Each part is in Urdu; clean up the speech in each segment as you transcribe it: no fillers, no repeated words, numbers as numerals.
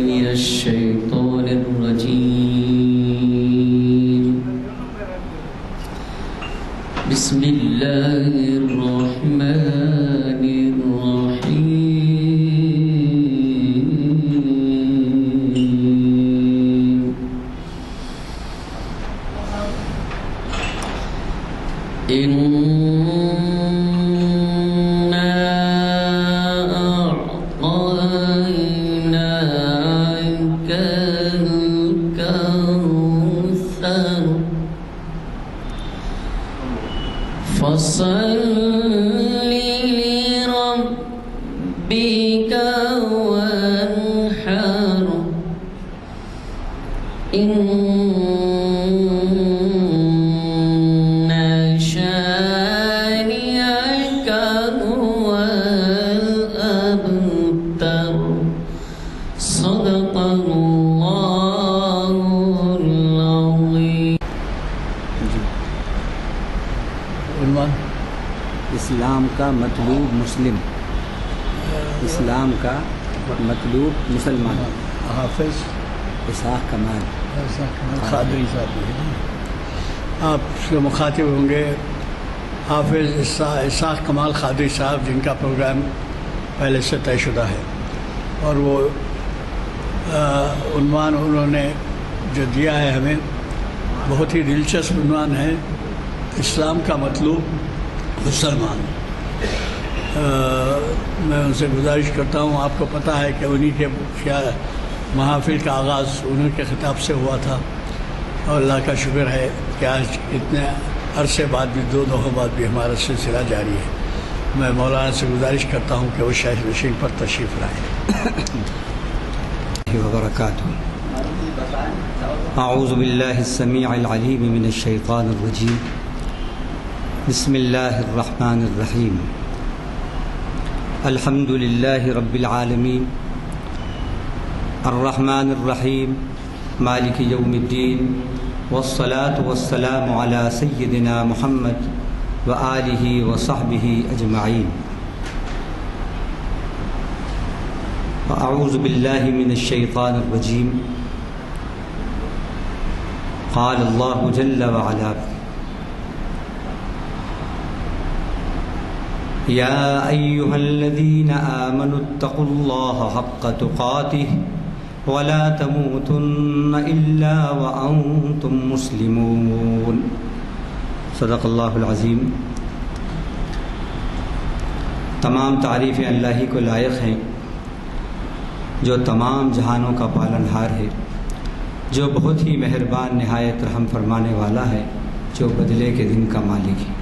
من الشيطان الرجيم. بسم الله الرحمن الرحيم. فصل لربك وانحر إن شانئك هو الأبتر. صدق الله العظيم. اسلام کا مطلوب مسلم، اسلام کا مطلوب مسلمان. حافظ اسحاق کمال قادری صاحب آپ سے مخاطب ہوں گے. حافظ اسحاق کمال قادری صاحب، جن کا پروگرام پہلے سے طے شدہ ہے، اور وہ عنوان انہوں نے جو دیا ہے ہمیں بہت ہی دلچسپ عنوان ہے، اسلام کا مطلوب مسلمان. میں ان سے گزارش کرتا ہوں، آپ کو پتہ ہے کہ انہی کے محافل کا آغاز انہی کے خطاب سے ہوا تھا، اور اللہ کا شکر ہے کہ آج اتنے عرصے بعد بھی دو دفعہ بعد بھی ہمارا سلسلہ جاری ہے. میں مولانا سے گزارش کرتا ہوں کہ وہ شاہد نشین پر تشریف لائیں. وبرکاتہ. اعوذ باللہ السمیع العلیم من الشیطان الرجیم. بسم اللہ الرحمن الرحیم. الحمد للہ رب العالمین الرحمن الرحیم مالک یوم الدین والصلاة والسلام علی سیدنا محمد وآلہ وصحبہ اجمعین. اعوذ باللہ من الشیطان الرجیم. قال اللہ جل وعلا: یا ایہا الذین آمنوا اتقوا اللہ حق تقاتہ ولا تموتن الا وانتم مسلمون. صدق اللہ العظیم. تمام تعریفیں اللہ ہی کو لائق ہیں، جو تمام جہانوں کا پالنہار ہے، جو بہت ہی مہربان نہایت رحم فرمانے والا ہے، جو بدلے کے دن کا مالک ہے.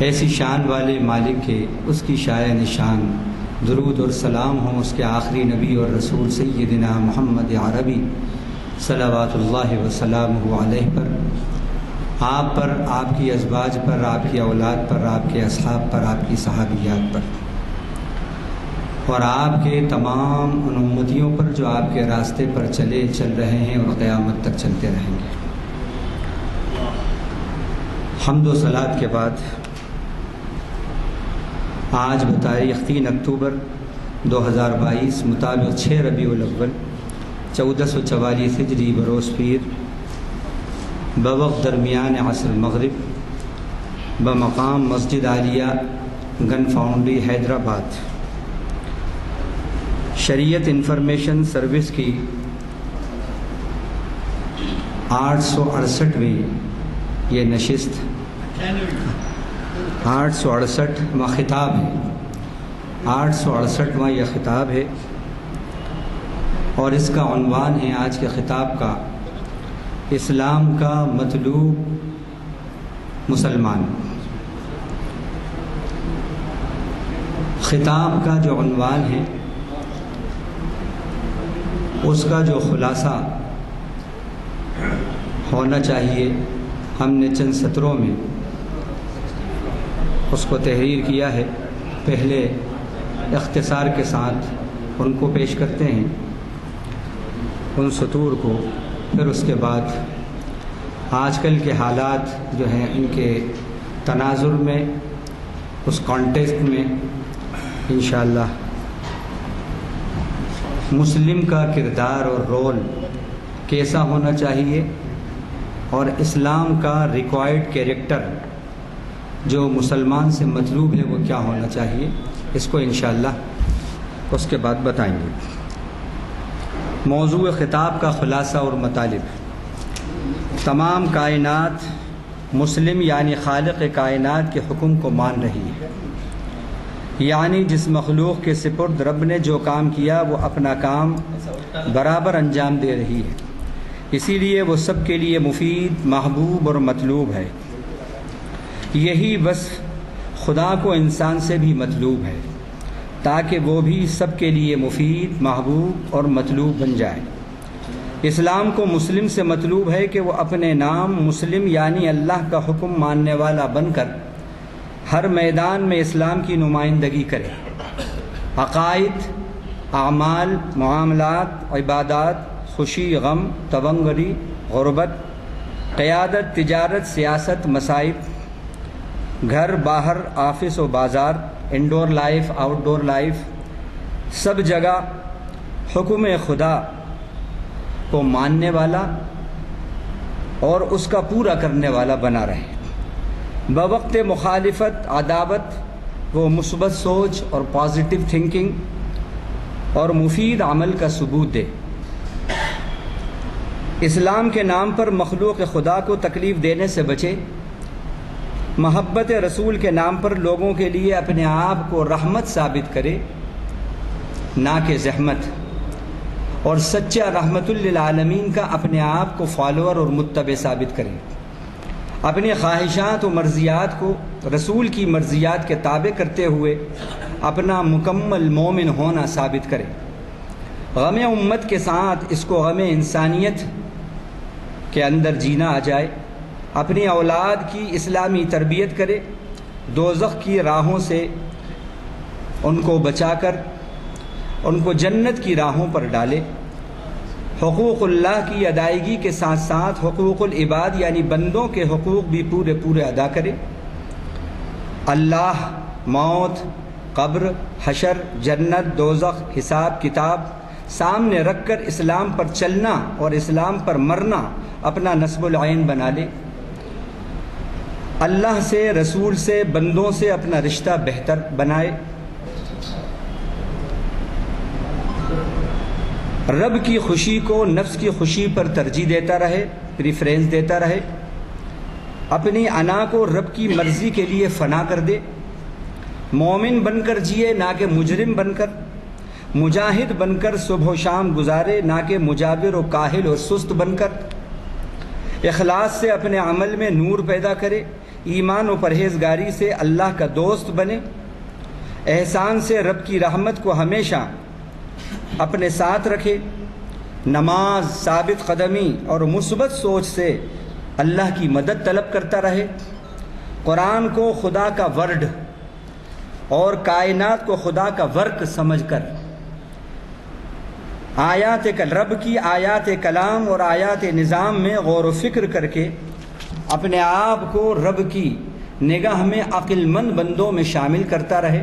ایسی شان والے مالک کے، اس کی شایع نشان درود اور سلام ہوں اس کے آخری نبی اور رسول سیدنا محمد عربی صلوات اللہ وسلامہ علیہ پر، آپ پر، آپ کی ازواج پر، آپ کی اولاد پر، آپ کے اصحاب پر، آپ کی صحابیات پر، اور آپ کے تمام ان امتیوں پر جو آپ کے راستے پر چل رہے ہیں اور قیامت تک چلتے رہیں گے. حمد و صلات کے بعد آج بتاریخ 3 اکتوبر 2022 مطابق 6 ربیع الاول 1444 ہجری بروز پیر، بوقت درمیان عصر مغرب، بمقام مسجد عالیہ گن فاؤنڈری حیدرآباد، شریعت انفارمیشن سروس کی 868ویں یہ نشست 868واں خطاب ہے، 868واں یہ خطاب ہے، اور اس کا عنوان ہے آج کے خطاب کا اسلام کا مطلوب مسلمان. خطاب کا جو عنوان ہے، اس کا جو خلاصہ ہونا چاہیے، ہم نے چند سطروں میں اس کو تحریر کیا ہے. پہلے اختصار کے ساتھ ان کو پیش کرتے ہیں، ان سطور کو، پھر اس کے بعد آج کل کے حالات جو ہیں ان کے تناظر میں، اس کانٹیکسٹ میں انشاءاللہ مسلم کا کردار اور رول کیسا ہونا چاہیے اور اسلام کا ریکوائرڈ کیریکٹر جو مسلمان سے مطلوب ہے وہ کیا ہونا چاہیے، اس کو انشاءاللہ اس کے بعد بتائیں گے۔ موضوع خطاب کا خلاصہ اور مطالب: تمام کائنات مسلم یعنی خالق کائنات کے حکم کو مان رہی ہے، یعنی جس مخلوق کے سپرد رب نے جو کام کیا وہ اپنا کام برابر انجام دے رہی ہے، اسی لیے وہ سب کے لیے مفید، محبوب اور مطلوب ہے۔ یہی وصف خدا کو انسان سے بھی مطلوب ہے تاکہ وہ بھی سب کے لیے مفید، محبوب اور مطلوب بن جائے۔ اسلام کو مسلم سے مطلوب ہے کہ وہ اپنے نام مسلم یعنی اللہ کا حکم ماننے والا بن کر ہر میدان میں اسلام کی نمائندگی کرے۔ عقائد، اعمال، معاملات، عبادات، خوشی، غم، تونگری، غربت، قیادت، تجارت، سیاست، مصائب، گھر باہر، آفس و بازار، انڈور لائف، آؤٹ ڈور لائف، سب جگہ حکم خدا کو ماننے والا اور اس کا پورا کرنے والا بنا رہے۔ بوقت مخالفت، عداوت وہ مثبت سوچ اور پازیٹیو تھنکنگ اور مفید عمل کا ثبوت دے۔ اسلام کے نام پر مخلوق خدا کو تکلیف دینے سے بچے۔ محبت رسول کے نام پر لوگوں کے لیے اپنے آپ کو رحمت ثابت کرے، نہ کہ زحمت، اور سچا رحمت للعالمین کا اپنے آپ کو فالوور اور متبع ثابت کرے۔ اپنی خواہشات و مرضیات کو رسول کی مرضیات کے تابع کرتے ہوئے اپنا مکمل مومن ہونا ثابت کرے۔ غم امت کے ساتھ اس کو غم انسانیت کے اندر جینا آ جائے۔ اپنی اولاد کی اسلامی تربیت کرے، دوزخ کی راہوں سے ان کو بچا کر ان کو جنت کی راہوں پر ڈالے۔ حقوق اللہ کی ادائیگی کے ساتھ ساتھ حقوق العباد یعنی بندوں کے حقوق بھی پورے ادا کرے۔ اللہ، موت، قبر، حشر، جنت، دوزخ، حساب کتاب سامنے رکھ کر اسلام پر چلنا اور اسلام پر مرنا اپنا نصب العین بنا لے۔ اللہ سے، رسول سے، بندوں سے اپنا رشتہ بہتر بنائے۔ رب کی خوشی کو نفس کی خوشی پر ترجیح دیتا رہے، پریفرنس دیتا رہے۔ اپنی انا کو رب کی مرضی کے لیے فنا کر دے۔ مومن بن کر جیے، نہ کہ مجرم بن کر۔ مجاہد بن کر صبح و شام گزارے، نہ کہ مجابر و کاہل اور سست بن کر۔ اخلاص سے اپنے عمل میں نور پیدا کرے۔ ایمان و پرہیزگاری سے اللہ کا دوست بنے۔ احسان سے رب کی رحمت کو ہمیشہ اپنے ساتھ رکھے۔ نماز، ثابت قدمی اور مثبت سوچ سے اللہ کی مدد طلب کرتا رہے۔ قرآن کو خدا کا ورڈ اور کائنات کو خدا کا ورک سمجھ کر رب کی آیات کلام اور آیات نظام میں غور و فکر کر کے اپنے آپ کو رب کی نگاہ میں عقل مند بندوں میں شامل کرتا رہے۔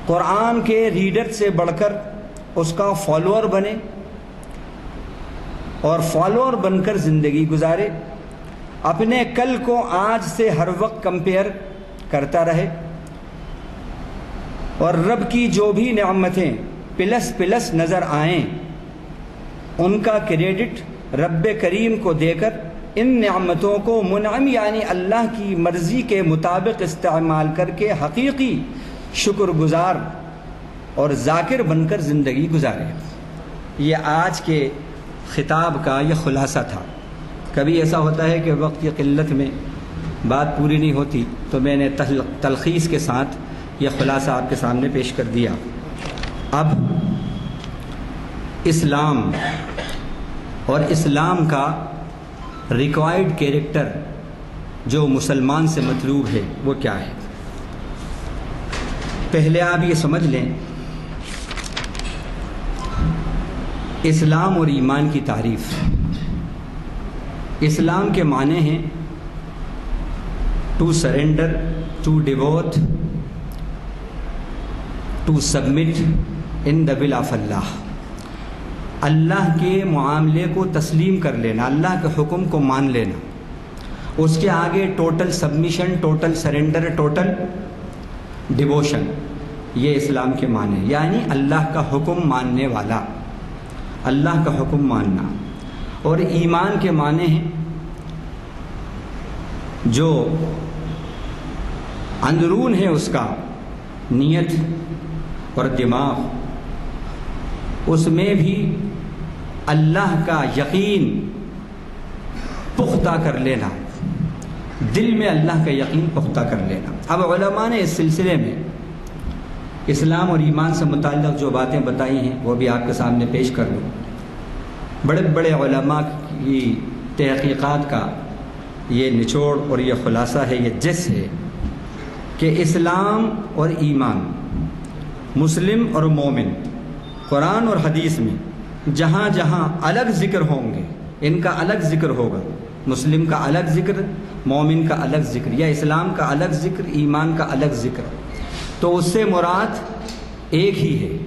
قرآن کے ریڈر سے بڑھ کر اس کا فالوور بنے اور فالوور بن کر زندگی گزارے۔ اپنے کل کو آج سے ہر وقت کمپیئر کرتا رہے اور رب کی جو بھی نعمتیں پلس نظر آئیں ان کا کریڈٹ رب کریم کو دے کر ان نعمتوں کو منعم یعنی اللہ کی مرضی کے مطابق استعمال کر کے حقیقی شکر گزار اور ذاکر بن کر زندگی گزارے۔ یہ آج کے خطاب کا یہ خلاصہ تھا۔ کبھی ایسا ہوتا ہے کہ وقت کی قلت میں بات پوری نہیں ہوتی تو میں نے تلخیص کے ساتھ یہ خلاصہ آپ کے سامنے پیش کر دیا۔ اب اسلام اور اسلام کا ریکوائرڈ کیریکٹر جو مسلمان سے مطلوب ہے وہ کیا ہے؟ پہلے آپ یہ سمجھ لیں، اسلام اور ایمان کی تعریف۔ اسلام کے معنی ہیں to surrender, to devote, to submit, بِلَافِ اللَّہ، اللہ کے معاملے کو تسلیم کر لینا، اللہ کے حکم کو مان لینا، اس کے آگے total submission, total surrender, total devotion, یہ اسلام کے معنی ہیں۔ یعنی اللہ کا حکم ماننے والا، اللہ کا حکم ماننا۔ اور ایمان کے معنی ہیں جو اندرون ہے اس کا، نیت اور دماغ، اس میں بھی اللہ کا یقین پختہ کر لینا، دل میں اللہ کا یقین پختہ کر لینا۔ اب علماء نے اس سلسلے میں اسلام اور ایمان سے متعلق جو باتیں بتائی ہیں وہ بھی آپ کے سامنے پیش کر لوں۔ بڑے بڑے علماء کی تحقیقات کا یہ نچوڑ اور یہ خلاصہ ہے، یہ جس ہے کہ اسلام اور ایمان، مسلم اور مومن، قرآن اور حدیث میں جہاں جہاں الگ ذکر ہوں گے، ان کا الگ ذکر ہوگا، مسلم کا الگ ذکر، مومن کا الگ ذکر، یا اسلام کا الگ ذکر، ایمان کا الگ ذکر، تو اس سے مراد ایک ہی ہے۔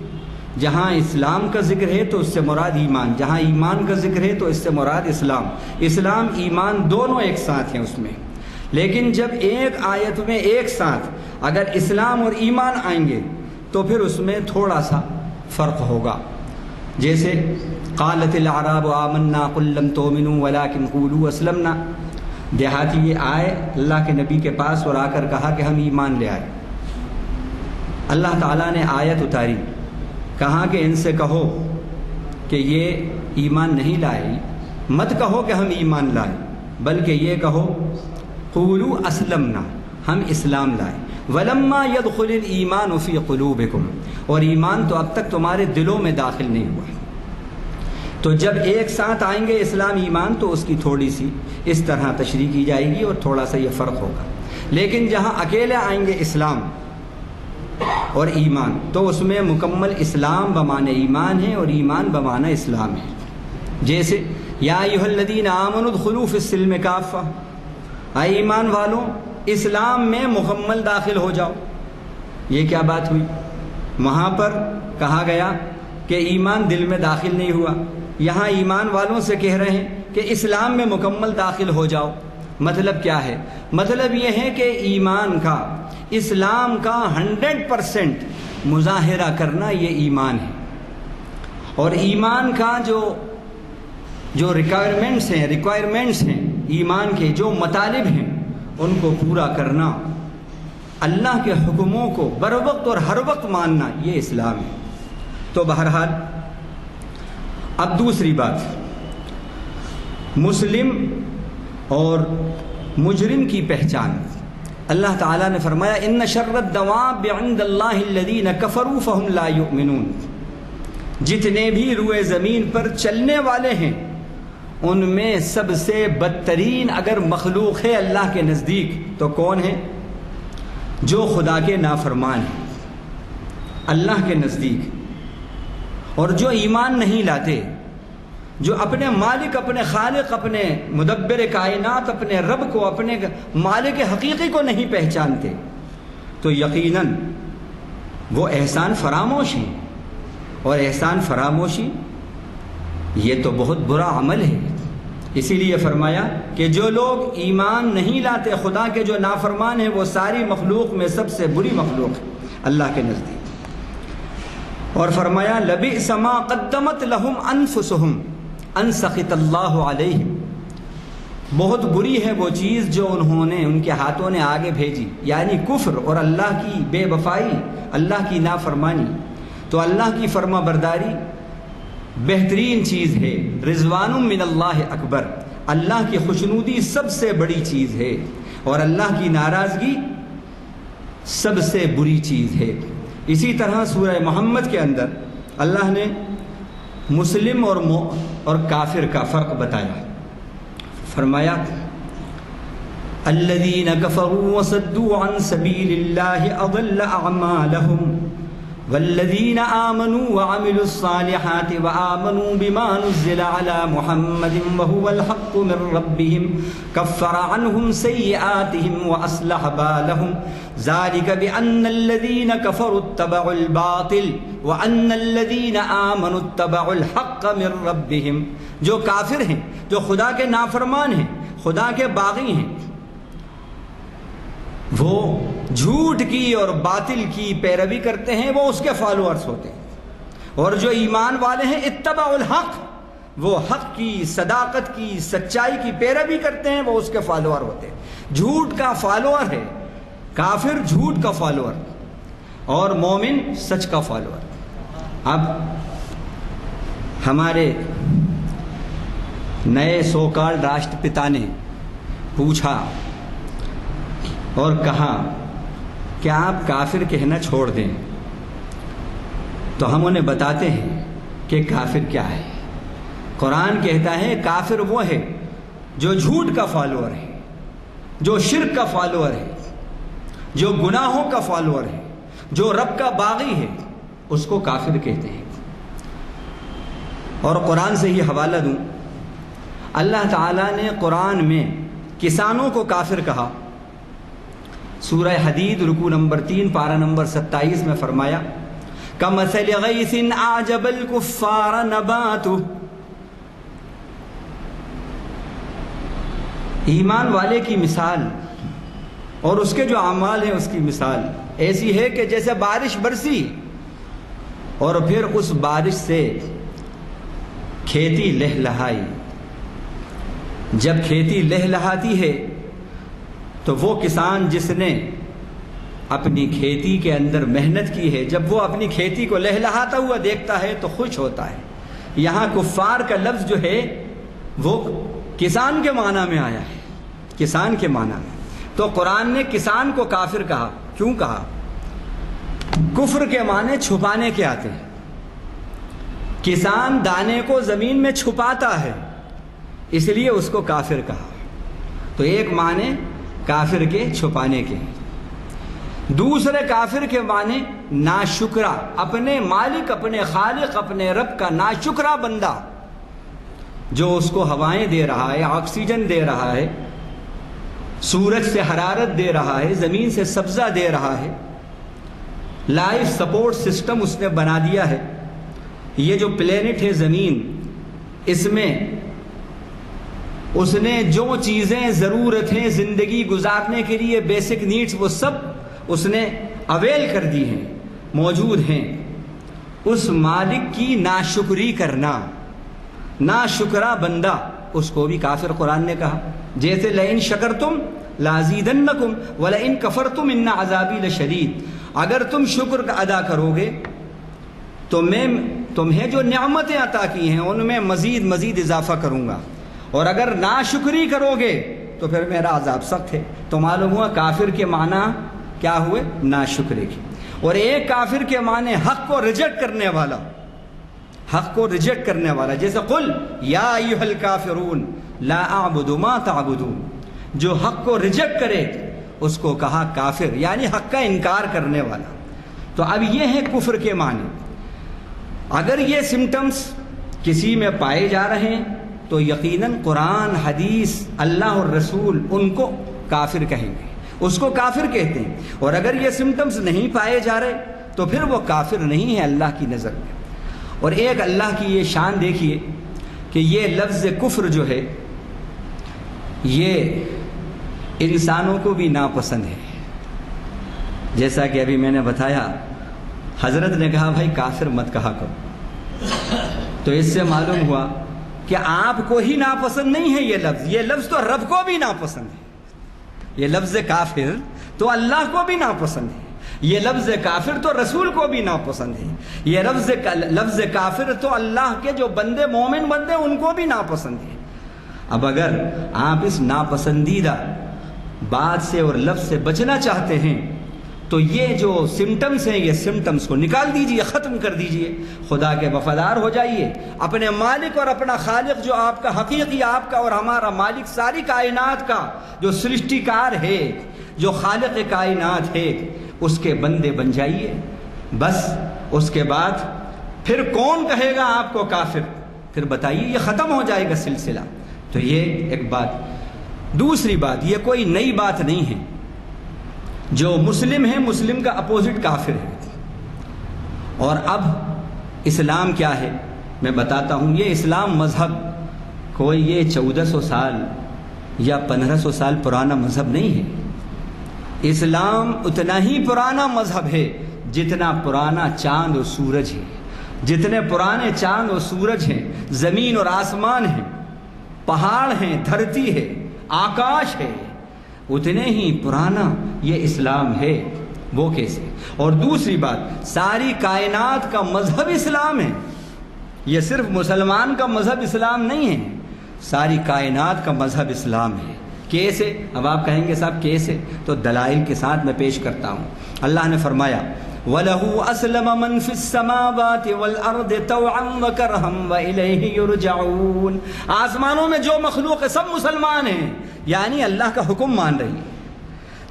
جہاں اسلام کا ذکر ہے تو اس سے مراد ایمان، جہاں ایمان کا ذکر ہے تو اس سے مراد اسلام۔ اسلام ایمان دونوں ایک ساتھ ہیں اس میں، لیکن جب ایک آیت میں ایک ساتھ اگر اسلام اور ایمان آئیں گے تو پھر اس میں تھوڑا سا فرق ہوگا۔ جیسے قالت الاعراب آمنا قل لم تؤمنوا ولکن قولوا اسلمنا، دیہاتی یہ آئے اللہ کے نبی کے پاس اور آ کر کہا کہ ہم ایمان لے آئے۔ اللہ تعالیٰ نے آیت اتاری، کہا کہ ان سے کہو کہ یہ ایمان نہیں لائے، مت کہو کہ ہم ایمان لائے، بلکہ یہ کہو قولوا اسلمنا، ہم اسلام لائے۔ ولما يدخل الایمان فی قلوبکم، اور ایمان تو اب تک تمہارے دلوں میں داخل نہیں ہوا۔ تو جب ایک ساتھ آئیں گے اسلام ایمان تو اس کی تھوڑی سی اس طرح تشریح کی جائے گی اور تھوڑا سا یہ فرق ہوگا۔ لیکن جہاں اکیلے آئیں گے اسلام اور ایمان تو اس میں مکمل اسلام بمعنی ایمان ہے اور ایمان بمعنی اسلام ہے۔ جیسے یا ایھا الذین آمنوا ادخلوا فی السلم کافہ، اے ایمان والوں اسلام میں مکمل داخل ہو جاؤ۔ یہ کیا بات ہوئی؟ وہاں پر کہا گیا کہ ایمان دل میں داخل نہیں ہوا، یہاں ایمان والوں سے کہہ رہے ہیں کہ اسلام میں مکمل داخل ہو جاؤ۔ مطلب کیا ہے؟ مطلب یہ ہے کہ ایمان کا، اسلام کا 100% مظاہرہ کرنا یہ ایمان ہے، اور ایمان کا جو ریکوائرمنٹس ہیں ایمان کے، جو مطالب ہیں ان کو پورا کرنا، اللہ کے حکموں کو بر وقت اور ہر وقت ماننا، یہ اسلام ہے۔ تو بہرحال اب دوسری بات، مسلم اور مجرم کی پہچان۔ اللہ تعالیٰ نے فرمایا ان شر الدواب عند اللہ الذین کفروا فہم لا یؤمنون، جتنے بھی روئے زمین پر چلنے والے ہیں ان میں سب سے بدترین اگر مخلوق ہے اللہ کے نزدیک تو کون ہے؟ جو خدا کے نافرمان ہیں اللہ کے نزدیک، اور جو ایمان نہیں لاتے، جو اپنے مالک، اپنے خالق، اپنے مدبر کائنات، اپنے رب کو، اپنے مالک حقیقی کو نہیں پہچانتے، تو یقیناً وہ احسان فراموش ہیں، اور احسان فراموشی یہ تو بہت برا عمل ہے۔ اسی لیے فرمایا کہ جو لوگ ایمان نہیں لاتے، خدا کے جو نافرمان ہیں، وہ ساری مخلوق میں سب سے بری مخلوق ہے اللہ کے نزدیک۔ اور فرمایا لبئس ما قدمت لهم انفسهم ان سخط اللہ علیہم، بہت بری ہے وہ چیز جو انہوں نے، ان کے ہاتھوں نے آگے بھیجی، یعنی کفر اور اللہ کی بے وفائی، اللہ کی نافرمانی۔ تو اللہ کی فرما برداری بہترین چیز ہے، رضوان من اللہ اکبر، اللہ کی خوشنودی سب سے بڑی چیز ہے، اور اللہ کی ناراضگی سب سے بری چیز ہے۔ اسی طرح سورہ محمد کے اندر اللہ نے مسلم اور کافر کا فرق بتایا، فرمایا الذین کفروا وصدوا عن سبیل اللہ اضل اعمالہم والذین آمنوا وعملوا الصالحات وآمنوا بما نزل على محمد وهو الحق من ربهم كفر عنهم سيئاتهم وأصلح بالهم ذلك بأن الذين كفروا اتبعوا الباطل وأن الذين آمنوا اتبعوا الحق من ربهم. جو کافر ہیں، جو خدا کے نافرمان ہیں، خدا کے باغی ہیں، وہ جھوٹ کی اور باطل کی پیروی کرتے ہیں، وہ اس کے فالوورز ہوتے ہیں. اور جو ایمان والے ہیں اتباع الحق، وہ حق کی، صداقت کی، سچائی کی پیروی کرتے ہیں، وہ اس کے فالوور ہوتے ہیں. جھوٹ کا فالوور ہے کافر، جھوٹ کا فالوور، اور مومن سچ کا فالوور. اب ہمارے نئے سوکال راشٹر پتا نے پوچھا اور کہا کہ آپ کافر کہنا چھوڑ دیں، تو ہم انہیں بتاتے ہیں کہ کافر کیا ہے. قرآن کہتا ہے کافر وہ ہے جو جھوٹ کا فالوور ہے، جو شرک کا فالوور ہے، جو گناہوں کا فالوور ہے، جو رب کا باغی ہے، اس کو کافر کہتے ہیں. اور قرآن سے ہی حوالہ دوں، اللہ تعالیٰ نے قرآن میں کسانوں کو کافر کہا. سورہ حدید رکوع نمبر 3 پارہ نمبر 27 میں فرمایا کَمَثَلِ غَيْثٍ أَعْجَبَ الْكُفَّارَ نَبَاتُهُ. ایمان والے کی مثال اور اس کے جو اعمال ہیں اس کی مثال ایسی ہے کہ جیسے بارش برسی اور پھر اس بارش سے کھیتی لہلہائی. جب کھیتی لہلہاتی ہے تو وہ کسان جس نے اپنی کھیتی کے اندر محنت کی ہے، جب وہ اپنی کھیتی کو لہلہاتا ہوا دیکھتا ہے تو خوش ہوتا ہے. یہاں کفار کا لفظ جو ہے وہ کسان کے معنی میں آیا ہے، کسان کے معنی میں. تو قرآن نے کسان کو کافر کہا. کیوں کہا؟ کفر کے معنی چھپانے کے آتے ہیں. کسان دانے کو زمین میں چھپاتا ہے، اس لیے اس کو کافر کہا. تو ایک معنی کافر کے چھپانے کے. دوسرے کافر کے معنی ناشکرا، اپنے مالک، اپنے خالق، اپنے رب کا ناشکرا بندہ، جو اس کو ہوائیں دے رہا ہے، آکسیجن دے رہا ہے، سورج سے حرارت دے رہا ہے، زمین سے سبزہ دے رہا ہے، لائف سپورٹ سسٹم اس نے بنا دیا ہے. یہ جو پلینٹ ہے زمین، اس میں اس نے جو چیزیں ضرورتیں زندگی گزارنے کے لیے بیسک نیڈز، وہ سب اس نے اویل کر دی ہیں، موجود ہیں. اس مالک کی ناشکری کرنا، ناشکرا بندہ، اس کو بھی کافر قرآن نے کہا. جیسے لئن شکرتم لازیدنکم ولئن کفرتم ان عذابی لشدید. اگر تم شکر ادا کرو گے تو میں تمہیں جو نعمتیں عطا کی ہیں ان میں مزید اضافہ کروں گا، اور اگر ناشکری کرو گے تو پھر میرا عذاب سخت ہے. تو معلوم ہوا کافر کے معنی کیا ہوئے؟ ناشکری کی. اور ایک کافر کے معنی حق کو ریجیکٹ کرنے والا، حق کو ریجیکٹ کرنے والا. جیسے قل یا ایھا الکافرون لا اعبد ما تعبدون. جو حق کو ریجیکٹ کرے اس کو کہا کافر، یعنی حق کا انکار کرنے والا. تو اب یہ ہے کفر کے معنی. اگر یہ سمٹمز کسی میں پائے جا رہے ہیں تو یقیناً قرآن، حدیث، اللہ اور رسول ان کو کافر کہیں گے، اس کو کافر کہتے ہیں. اور اگر یہ سمٹمز نہیں پائے جا رہے تو پھر وہ کافر نہیں ہے اللہ کی نظر میں. اور ایک اللہ کی یہ شان دیکھیے کہ یہ لفظ کفر جو ہے یہ انسانوں کو بھی ناپسند ہے. جیسا کہ ابھی میں نے بتایا، حضرت نے کہا بھائی کافر مت کہا کرو، تو اس سے معلوم ہوا کہ آپ کو ہی ناپسند نہیں ہے یہ لفظ تو رب کو بھی ناپسند ہے. یہ لفظ کافر تو اللہ کو بھی ناپسند ہے، یہ لفظ کافر تو رسول کو بھی ناپسند ہے، یہ لفظ کافر تو اللہ کے جو بندے مومن بندے ان کو بھی ناپسند ہے. اب اگر آپ اس ناپسندیدہ بات سے اور لفظ سے بچنا چاہتے ہیں تو یہ جو سمٹمز ہیں یہ سمٹمز کو نکال دیجئے، ختم کر دیجئے، خدا کے وفادار ہو جائیے. اپنے مالک اور اپنا خالق جو آپ کا حقیقی، آپ کا اور ہمارا مالک ساری کائنات کا جو سرشٹی کار ہے، جو خالق کائنات ہے، اس کے بندے بن جائیے. بس اس کے بعد پھر کون کہے گا آپ کو کافر؟ پھر بتائیے، یہ ختم ہو جائے گا سلسلہ۔ تو یہ ایک بات۔ دوسری بات، یہ کوئی نئی بات نہیں ہے، جو مسلم ہے مسلم کا اپوزٹ کافر ہے۔ اور اب اسلام کیا ہے میں بتاتا ہوں۔ یہ اسلام مذہب کوئی یہ 1400 سال یا 1500 سال پرانا مذہب نہیں ہے۔ اسلام اتنا ہی پرانا مذہب ہے جتنا پرانا چاند و سورج ہے، جتنے پرانے چاند و سورج ہیں، زمین اور آسمان ہیں، پہاڑ ہیں، دھرتی ہے، آکاش ہے، اتنے ہی پرانا یہ اسلام ہے۔ وہ کیسے؟ اور دوسری بات، ساری کائنات کا مذہب اسلام ہے۔ یہ صرف مسلمان کا مذہب اسلام نہیں ہے، ساری کائنات کا مذہب اسلام ہے۔ کیسے؟ اب آپ کہیں گے صاحب کیسے؟ تو دلائل کے ساتھ میں پیش کرتا ہوں۔ اللہ نے فرمایا وَلَهُ أَسْلَمَ مَنْ فِي السَّمَاوَاتِ وَالْأَرْضِ طَوْعًا وَكَرْهًا وَإِلَيْهِ يُرْجَعُونَ۔ آسمانوں میں جو مخلوق ہے سب مسلمان ہیں، یعنی اللہ کا حکم مان رہی ہے۔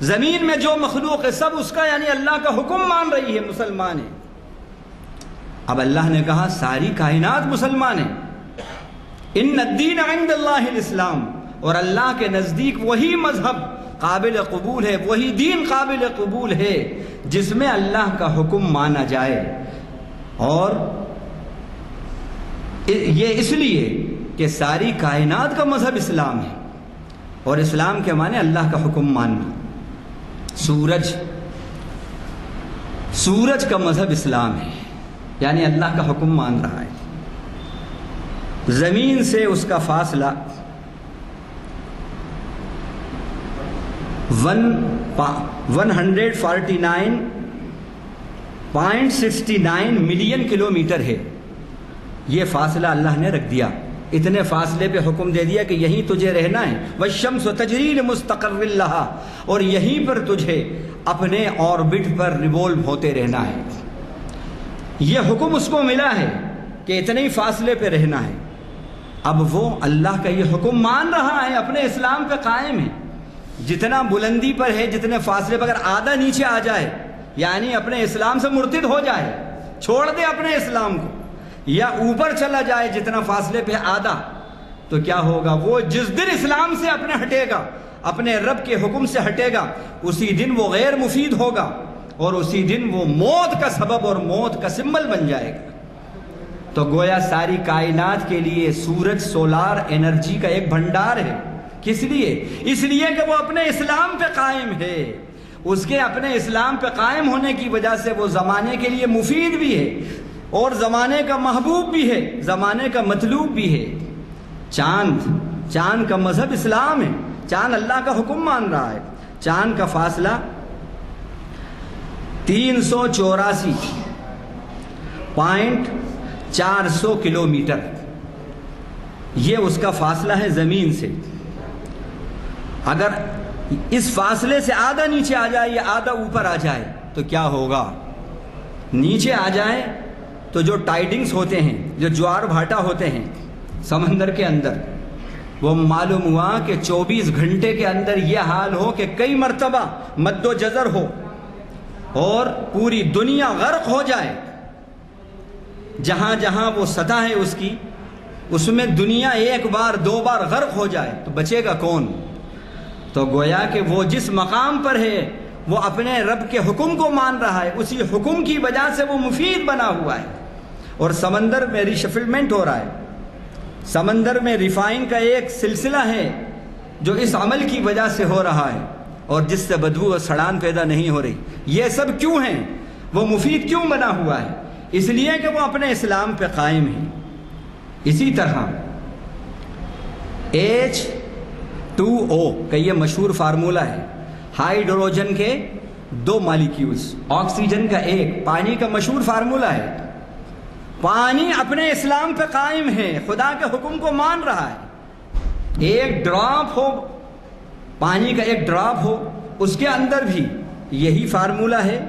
زمین میں جو مخلوق ہے سب اس کا یعنی اللہ کا حکم مان رہی ہے، مسلمان ہے۔ اب اللہ نے کہا ساری کائنات مسلمان ہیں۔ ان الدین عند اللہ الاسلام، اور اللہ کے نزدیک وہی مذہب قابل قبول ہے، وہی دین قابل قبول ہے جس میں اللہ کا حکم مانا جائے۔ اور یہ اس لیے کہ ساری کائنات کا مذہب اسلام ہے، اور اسلام کے معنی اللہ کا حکم ماننا۔ سورج کا مذہب اسلام ہے، یعنی اللہ کا حکم مان رہا ہے۔ زمین سے اس کا فاصلہ 149.69 ملین کلومیٹر ہے۔ یہ فاصلہ اللہ نے رکھ دیا، اتنے فاصلے پہ حکم دے دیا کہ یہیں تجھے رہنا ہے۔ وَالشَّمْسُ تَجْرِي لِمُسْتَقَرٍّ لَهَا، اور یہیں پر تجھے اپنے آربٹ پر ریوولو ہوتے رہنا ہے۔ یہ حکم اس کو ملا ہے کہ اتنے ہی فاصلے پہ رہنا ہے۔ اب وہ اللہ کا یہ حکم مان رہا ہے، اپنے اسلام پہ قائم ہے۔ جتنا بلندی پر ہے، جتنے فاصلے پر، اگر آدھا نیچے آ جائے یعنی اپنے اسلام سے مرتد ہو جائے، چھوڑ دے اپنے اسلام کو، یا اوپر چلا جائے جتنا فاصلے پہ آدھا، تو کیا ہوگا؟ وہ جس دن اسلام سے اپنے ہٹے گا، اپنے رب کے حکم سے ہٹے گا، اسی دن وہ غیر مفید ہوگا، اور اسی دن وہ موت کا سبب اور موت کا سمبل بن جائے گا۔ تو گویا ساری کائنات کے لیے سورج سولار انرجی کا ایک بھنڈار ہے۔ کس لیے؟ اس لیے کہ وہ اپنے اسلام پہ قائم ہے۔ اس کے اپنے اسلام پہ قائم ہونے کی وجہ سے وہ زمانے کے لیے مفید بھی ہے، اور زمانے کا محبوب بھی ہے، زمانے کا مطلوب بھی ہے۔ چاند کا مذہب اسلام ہے، چاند اللہ کا حکم مان رہا ہے۔ چاند کا فاصلہ 384.400 کلومیٹر، یہ اس کا فاصلہ ہے زمین سے۔ اگر اس فاصلے سے آدھا نیچے آ جائے یا آدھا اوپر آ جائے تو کیا ہوگا؟ نیچے آ جائے تو جو ٹائڈنگز ہوتے ہیں، جو جوار بھاٹا ہوتے ہیں سمندر کے اندر، وہ معلوم ہوا کہ 24 گھنٹے کے اندر یہ حال ہو کہ کئی مرتبہ مد و جزر ہو اور پوری دنیا غرق ہو جائے۔ جہاں جہاں وہ سطح ہے اس میں دنیا ایک بار دو بار غرق ہو جائے تو بچے گا کون؟ تو گویا کہ وہ جس مقام پر ہے وہ اپنے رب کے حکم کو مان رہا ہے، اسی حکم کی وجہ سے وہ مفید بنا ہوا ہے۔ اور سمندر میں ریشفلمنٹ ہو رہا ہے، سمندر میں ریفائن کا ایک سلسلہ ہے جو اس عمل کی وجہ سے ہو رہا ہے، اور جس سے بدبو اور سڑان پیدا نہیں ہو رہی۔ یہ سب کیوں ہیں؟ وہ مفید کیوں بنا ہوا ہے؟ اس لیے کہ وہ اپنے اسلام پہ قائم ہے۔ اسی طرح H2O کا یہ مشہور فارمولہ ہے، ہائیڈروجن کے 2 مالیکیولز، آکسیجن کا 1، پانی کا مشہور فارمولہ ہے۔ پانی اپنے اسلام پہ قائم ہے، خدا کے حکم کو مان رہا ہے۔ ایک ڈراپ ہو، پانی کا ایک ڈراپ ہو، اس کے اندر بھی یہی فارمولہ ہے،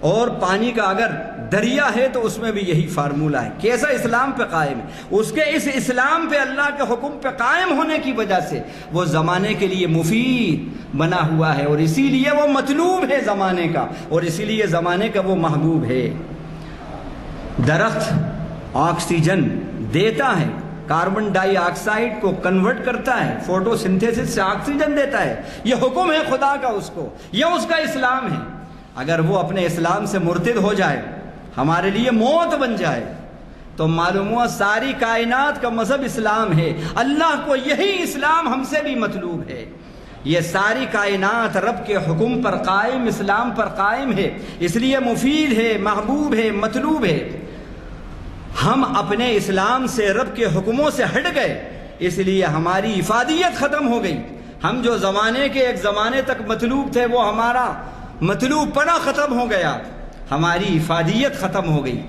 اور پانی کا اگر دریا ہے تو اس میں بھی یہی فارمولہ ہے. کیسا اسلام پہ قائم ہے. اس کے اس اسلام پہ اللہ کے حکم پہ قائم ہونے کی وجہ سے وہ زمانے کے لیے مفید بنا ہوا ہے، اور اسی لیے وہ مطلوب ہے زمانے کا، اور اسی لیے زمانے کا وہ محبوب ہے. درخت آکسیجن دیتا ہے، کاربن ڈائی آکسائڈ کو کنورٹ کرتا ہے، فوٹو سنتھیسس سے آکسیجن دیتا ہے. یہ حکم ہے خدا کا اس کو، یہ اس کا اسلام ہے. اگر وہ اپنے اسلام سے مرتد ہو جائے، ہمارے لیے موت بن جائے، تو معلوم ہوا ساری کائنات کا مذہب اسلام ہے. اللہ کو یہی اسلام ہم سے بھی مطلوب ہے. یہ ساری کائنات رب کے حکم پر قائم، اسلام پر قائم ہے، اس لیے مفید ہے، محبوب ہے، مطلوب ہے. ہم اپنے اسلام سے رب کے حکموں سے ہٹ گئے، اس لیے ہماری افادیت ختم ہو گئی. ہم جو زمانے کے ایک زمانے تک مطلوب تھے وہ ہمارا مطلوب پنا ختم ہو گیا، ہماری افادیت ختم ہو گئی.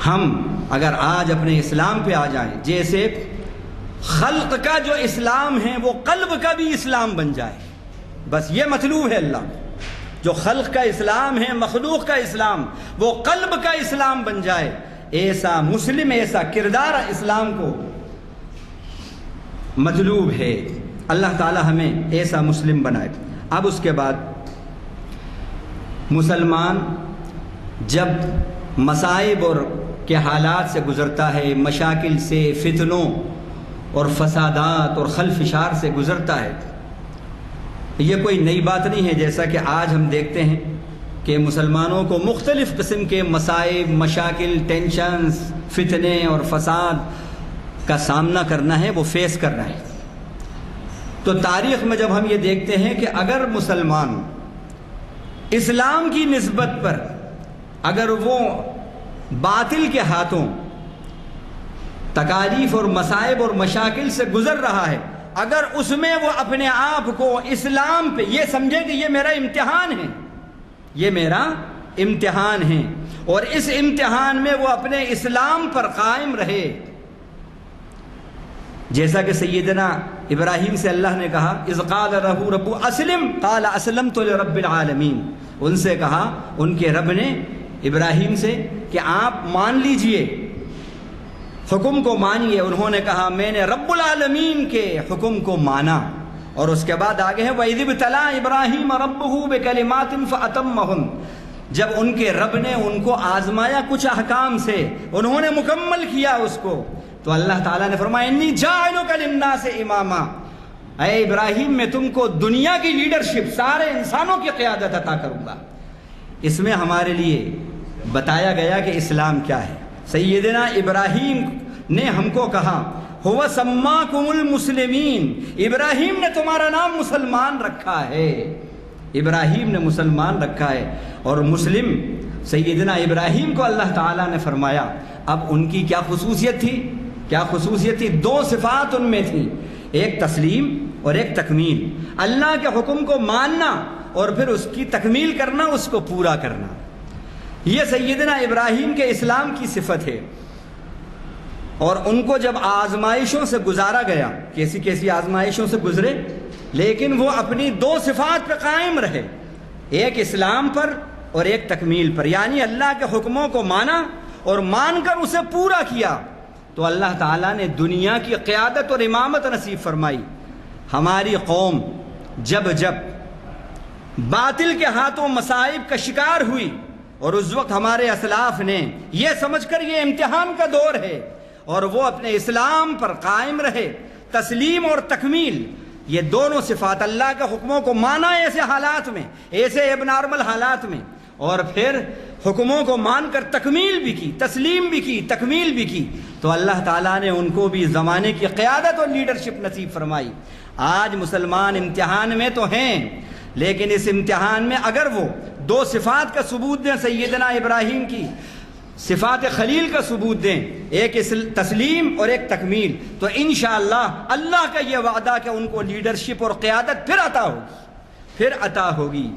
ہم اگر آج اپنے اسلام پہ آ جائیں، جیسے خلق کا جو اسلام ہے وہ قلب کا بھی اسلام بن جائے، بس یہ مطلوب ہے اللہ. جو خلق کا اسلام ہے، مخلوق کا اسلام، وہ قلب کا اسلام بن جائے. ایسا مسلم، ایسا کردار اسلام کو مطلوب ہے. اللہ تعالی ہمیں ایسا مسلم بنائے. اب اس کے بعد مسلمان جب مصائب اور کے حالات سے گزرتا ہے، مشاکل سے، فتنوں اور فسادات اور خلفشار سے گزرتا ہے، یہ کوئی نئی بات نہیں ہے. جیسا کہ آج ہم دیکھتے ہیں کہ مسلمانوں کو مختلف قسم کے مصائب، مشاکل، ٹینشنز، فتنے اور فساد کا سامنا کرنا ہے، وہ فیس کرنا ہے. تو تاریخ میں جب ہم یہ دیکھتے ہیں کہ اگر مسلمان اسلام کی نسبت پر اگر وہ باطل کے ہاتھوں تکالیف اور مصائب اور مشاکل سے گزر رہا ہے، اگر اس میں وہ اپنے آپ کو اسلام پہ یہ سمجھے کہ یہ میرا امتحان ہے، یہ میرا امتحان ہے، اور اس امتحان میں وہ اپنے اسلام پر قائم رہے. جیسا کہ سیدنا ابراہیم سے اللہ نے کہا، اذ قال له رب اسلم قال اسلمت لرب العالمین. ان سے کہا، ان کے رب نے ابراہیم سے کہ آپ مان لیجئے، حکم کو مانیے. انہوں نے کہا میں نے رب العالمین کے حکم کو مانا. اور اس کے بعد آگے ہے وَإِذِ ابْتَلَىٰ إِبْرَاهِيمَ رَبُّهُ بِكَلِمَاتٍ فَأَتَمَّهُنَّ. جب ان کے رب نے ان کو آزمایا کچھ احکام سے، انہوں نے مکمل کیا اس کو، تو اللہ تعالیٰ نے فرمایا انی جاعلک للناس اماما، اے ابراہیم میں تم کو دنیا کی لیڈرشپ، سارے انسانوں کی قیادت عطا کروں گا. اس میں ہمارے لیے بتایا گیا کہ اسلام کیا ہے. سیدنا ابراہیم نے ہم کو کہا هو سماکم المسلمین، ابراہیم نے تمہارا نام مسلمان رکھا ہے. ابراہیم نے مسلمان رکھا ہے. اور مسلم سیدنا ابراہیم کو اللہ تعالیٰ نے فرمایا. اب ان کی کیا خصوصیت تھی؟ کیا خصوصیت تھی؟ دو صفات ان میں تھی، ایک تسلیم اور ایک تکمیل. اللہ کے حکم کو ماننا اور پھر اس کی تکمیل کرنا، اس کو پورا کرنا. یہ سیدنا ابراہیم کے اسلام کی صفت ہے. اور ان کو جب آزمائشوں سے گزارا گیا، کیسی کیسی آزمائشوں سے گزرے، لیکن وہ اپنی دو صفات پہ قائم رہے، ایک اسلام پر اور ایک تکمیل پر. یعنی اللہ کے حکموں کو مانا اور مان کر اسے پورا کیا، تو اللہ تعالیٰ نے دنیا کی قیادت اور امامت نصیب فرمائی. ہماری قوم جب جب باطل کے ہاتھوں مصائب کا شکار ہوئی، اور اس وقت ہمارے اسلاف نے یہ سمجھ کر یہ امتحان کا دور ہے، اور وہ اپنے اسلام پر قائم رہے. تسلیم اور تکمیل، یہ دونوں صفات، اللہ کے حکموں کو مانا ایسے حالات میں، ایسے اب نارمل حالات میں، اور پھر حکموں کو مان کر تکمیل بھی کی، تسلیم بھی کی، تکمیل بھی کی، تو اللہ تعالیٰ نے ان کو بھی زمانے کی قیادت اور لیڈرشپ نصیب فرمائی. آج مسلمان امتحان میں تو ہیں، لیکن اس امتحان میں اگر وہ دو صفات کا ثبوت دیں، سیدنا ابراہیم کی صفات خلیل کا ثبوت دیں، ایک تسلیم اور ایک تکمیل، تو انشاءاللہ اللہ کا یہ وعدہ کہ ان کو لیڈرشپ اور قیادت پھر عطا ہوگی.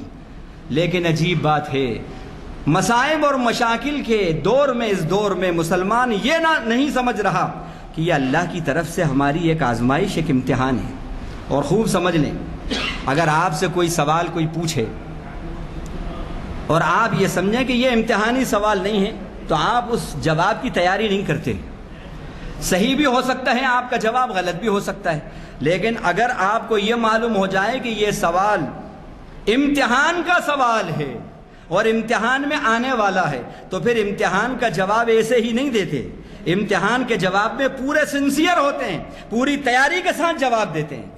لیکن عجیب بات ہے، مصائب اور مشاکل کے دور میں، اس دور میں مسلمان یہ نہیں سمجھ رہا کہ یہ اللہ کی طرف سے ہماری ایک آزمائش، ایک امتحان ہے. اور خوب سمجھ لیں، اگر آپ سے کوئی سوال کوئی پوچھے اور آپ یہ سمجھیں کہ یہ امتحانی سوال نہیں ہے تو آپ اس جواب کی تیاری نہیں کرتے. صحیح بھی ہو سکتا ہے آپ کا جواب، غلط بھی ہو سکتا ہے، لیکن اگر آپ کو یہ معلوم ہو جائے کہ یہ سوال امتحان کا سوال ہے اور امتحان میں آنے والا ہے تو پھر امتحان کا جواب ایسے ہی نہیں دیتے. امتحان کے جواب میں پورے سنسیئر ہوتے ہیں، پوری تیاری کے ساتھ جواب دیتے ہیں،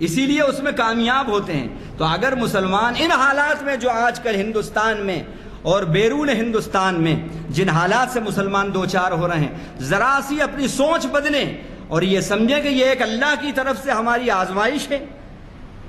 اسی لیے اس میں کامیاب ہوتے ہیں. تو اگر مسلمان ان حالات میں جو آج کل ہندوستان میں اور بیرون ہندوستان میں جن حالات سے مسلمان دوچار ہو رہے ہیں، ذرا سی اپنی سوچ بدلیں اور یہ سمجھیں کہ یہ ایک اللہ کی طرف سے ہماری آزمائش ہے،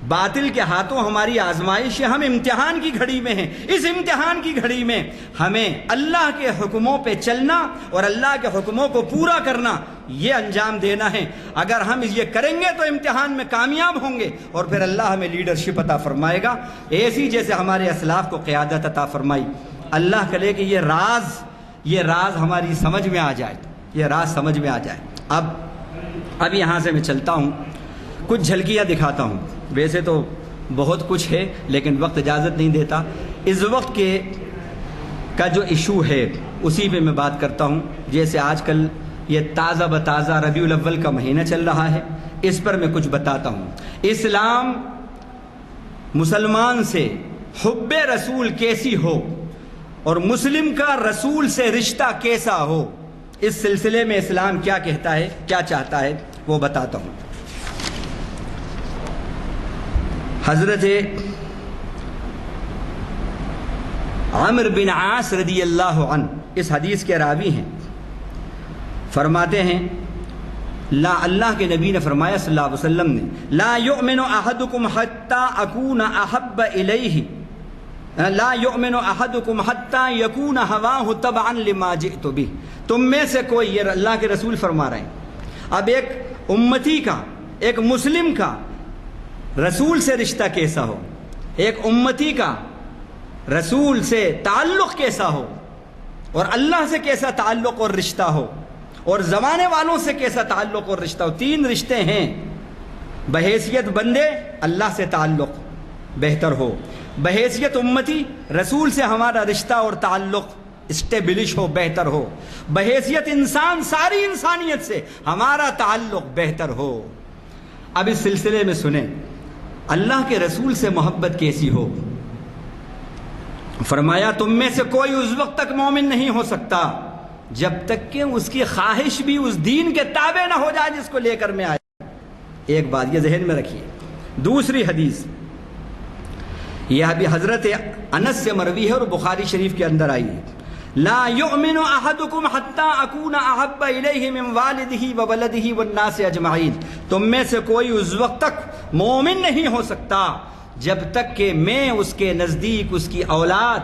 باطل کے ہاتھوں ہماری آزمائش ہے، ہم امتحان کی گھڑی میں ہیں. اس امتحان کی گھڑی میں ہمیں اللہ کے حکموں پہ چلنا اور اللہ کے حکموں کو پورا کرنا، یہ انجام دینا ہے. اگر ہم یہ کریں گے تو امتحان میں کامیاب ہوں گے اور پھر اللہ ہمیں لیڈرشپ عطا فرمائے گا، ایسی جیسے ہمارے اسلاف کو قیادت عطا فرمائی. اللہ کرے کہ یہ راز ہماری سمجھ میں آ جائے، یہ راز سمجھ میں آ جائے. اب یہاں سے میں چلتا ہوں، کچھ جھلکیاں دکھاتا ہوں. ویسے تو بہت کچھ ہے لیکن وقت اجازت نہیں دیتا. اس وقت کا جو ایشو ہے اسی پہ میں بات کرتا ہوں. جیسے آج کل یہ تازہ بتازہ ربیع الاول کا مہینہ چل رہا ہے، اس پر میں کچھ بتاتا ہوں. اسلام مسلمان سے حب رسول کیسی ہو اور مسلم کا رسول سے رشتہ کیسا ہو، اس سلسلے میں اسلام کیا کہتا ہے، کیا چاہتا ہے، وہ بتاتا ہوں. حضرت عمر بن عاص رضی اللہ عنہ اس حدیث کے راوی ہیں، فرماتے ہیں اللہ کے نبی نے فرمایا صلی اللہ علیہ وسلم نے، لا یؤمن احدکم حتی اکون احب الیہ، لا یؤمن احدکم حتی یکون ہواہ تبعا لما جئت بہ. تم میں سے کوئی، یہ اللہ کے رسول فرما رہے ہیں، اب ایک امتی کا، ایک مسلم کا رسول سے رشتہ کیسا ہو، ایک امتی کا رسول سے تعلق کیسا ہو، اور اللہ سے کیسا تعلق اور رشتہ ہو، اور زمانے والوں سے کیسا تعلق اور رشتہ ہو. 3 رشتے ہیں. بحیثیت بندے اللہ سے تعلق بہتر ہو، بحیثیت امتی رسول سے ہمارا رشتہ اور تعلق اسٹیبلش ہو، بہتر ہو، بحیثیت انسان ساری انسانیت سے ہمارا تعلق بہتر ہو. اب اس سلسلے میں سنیں اللہ کے رسول سے محبت کیسی ہو. فرمایا تم میں سے کوئی اس وقت تک مومن نہیں ہو سکتا جب تک کہ اس کی خواہش بھی اس دین کے تابع نہ ہو جائے جس کو لے کر میں آیا. ایک بات یہ ذہن میں رکھیے. دوسری حدیث یہ ابھی حضرت انس سے مروی ہے اور بخاری شریف کے اندر آئی ہے، لا یؤمن احدکم حتی اکون احب الیہ من والدہ وولدہ والناس اجمعین. تم میں سے کوئی اس وقت تک مومن نہیں ہو سکتا جب تک کہ میں اس کے نزدیک اس کی اولاد،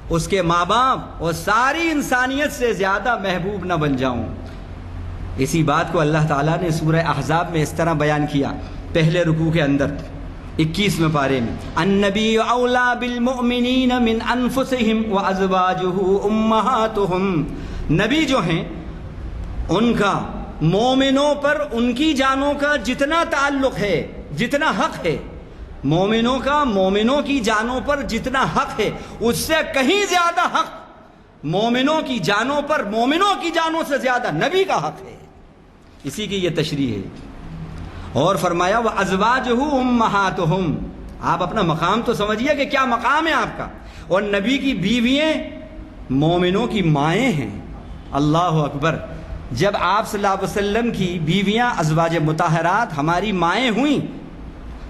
اس کے ماں باپ اور ساری انسانیت سے زیادہ محبوب نہ بن جاؤں. اسی بات کو اللہ تعالیٰ نے سورہ احزاب میں اس طرح بیان کیا، پہلے رکوع کے اندر 21ویں پارے میں، النبی اولا بالمؤمنین من انفسہم وازواجہ امہاتہم. نبی جو ہیں ان کا مومنوں پر ان کی جانوں کا جتنا تعلق ہے، جتنا حق ہے، مومنوں کا مومنوں کی جانوں پر جتنا حق ہے اس سے کہیں زیادہ حق مومنوں کی جانوں پر، مومنوں کی جانوں سے زیادہ نبی کا حق ہے. اسی کی یہ تشریح ہے. اور فرمایا وَأَزْوَاجُهُ أُمَّهَاتُهُمْ. آپ اپنا مقام تو سمجھیے کہ کیا مقام ہے آپ کا. اور نبی کی بیوییں مومنوں کی مائیں ہیں. اللہ اکبر. جب آپ صلی اللہ علیہ وسلم کی بیویاں ازواج مطہرات ہماری مائیں ہوئیں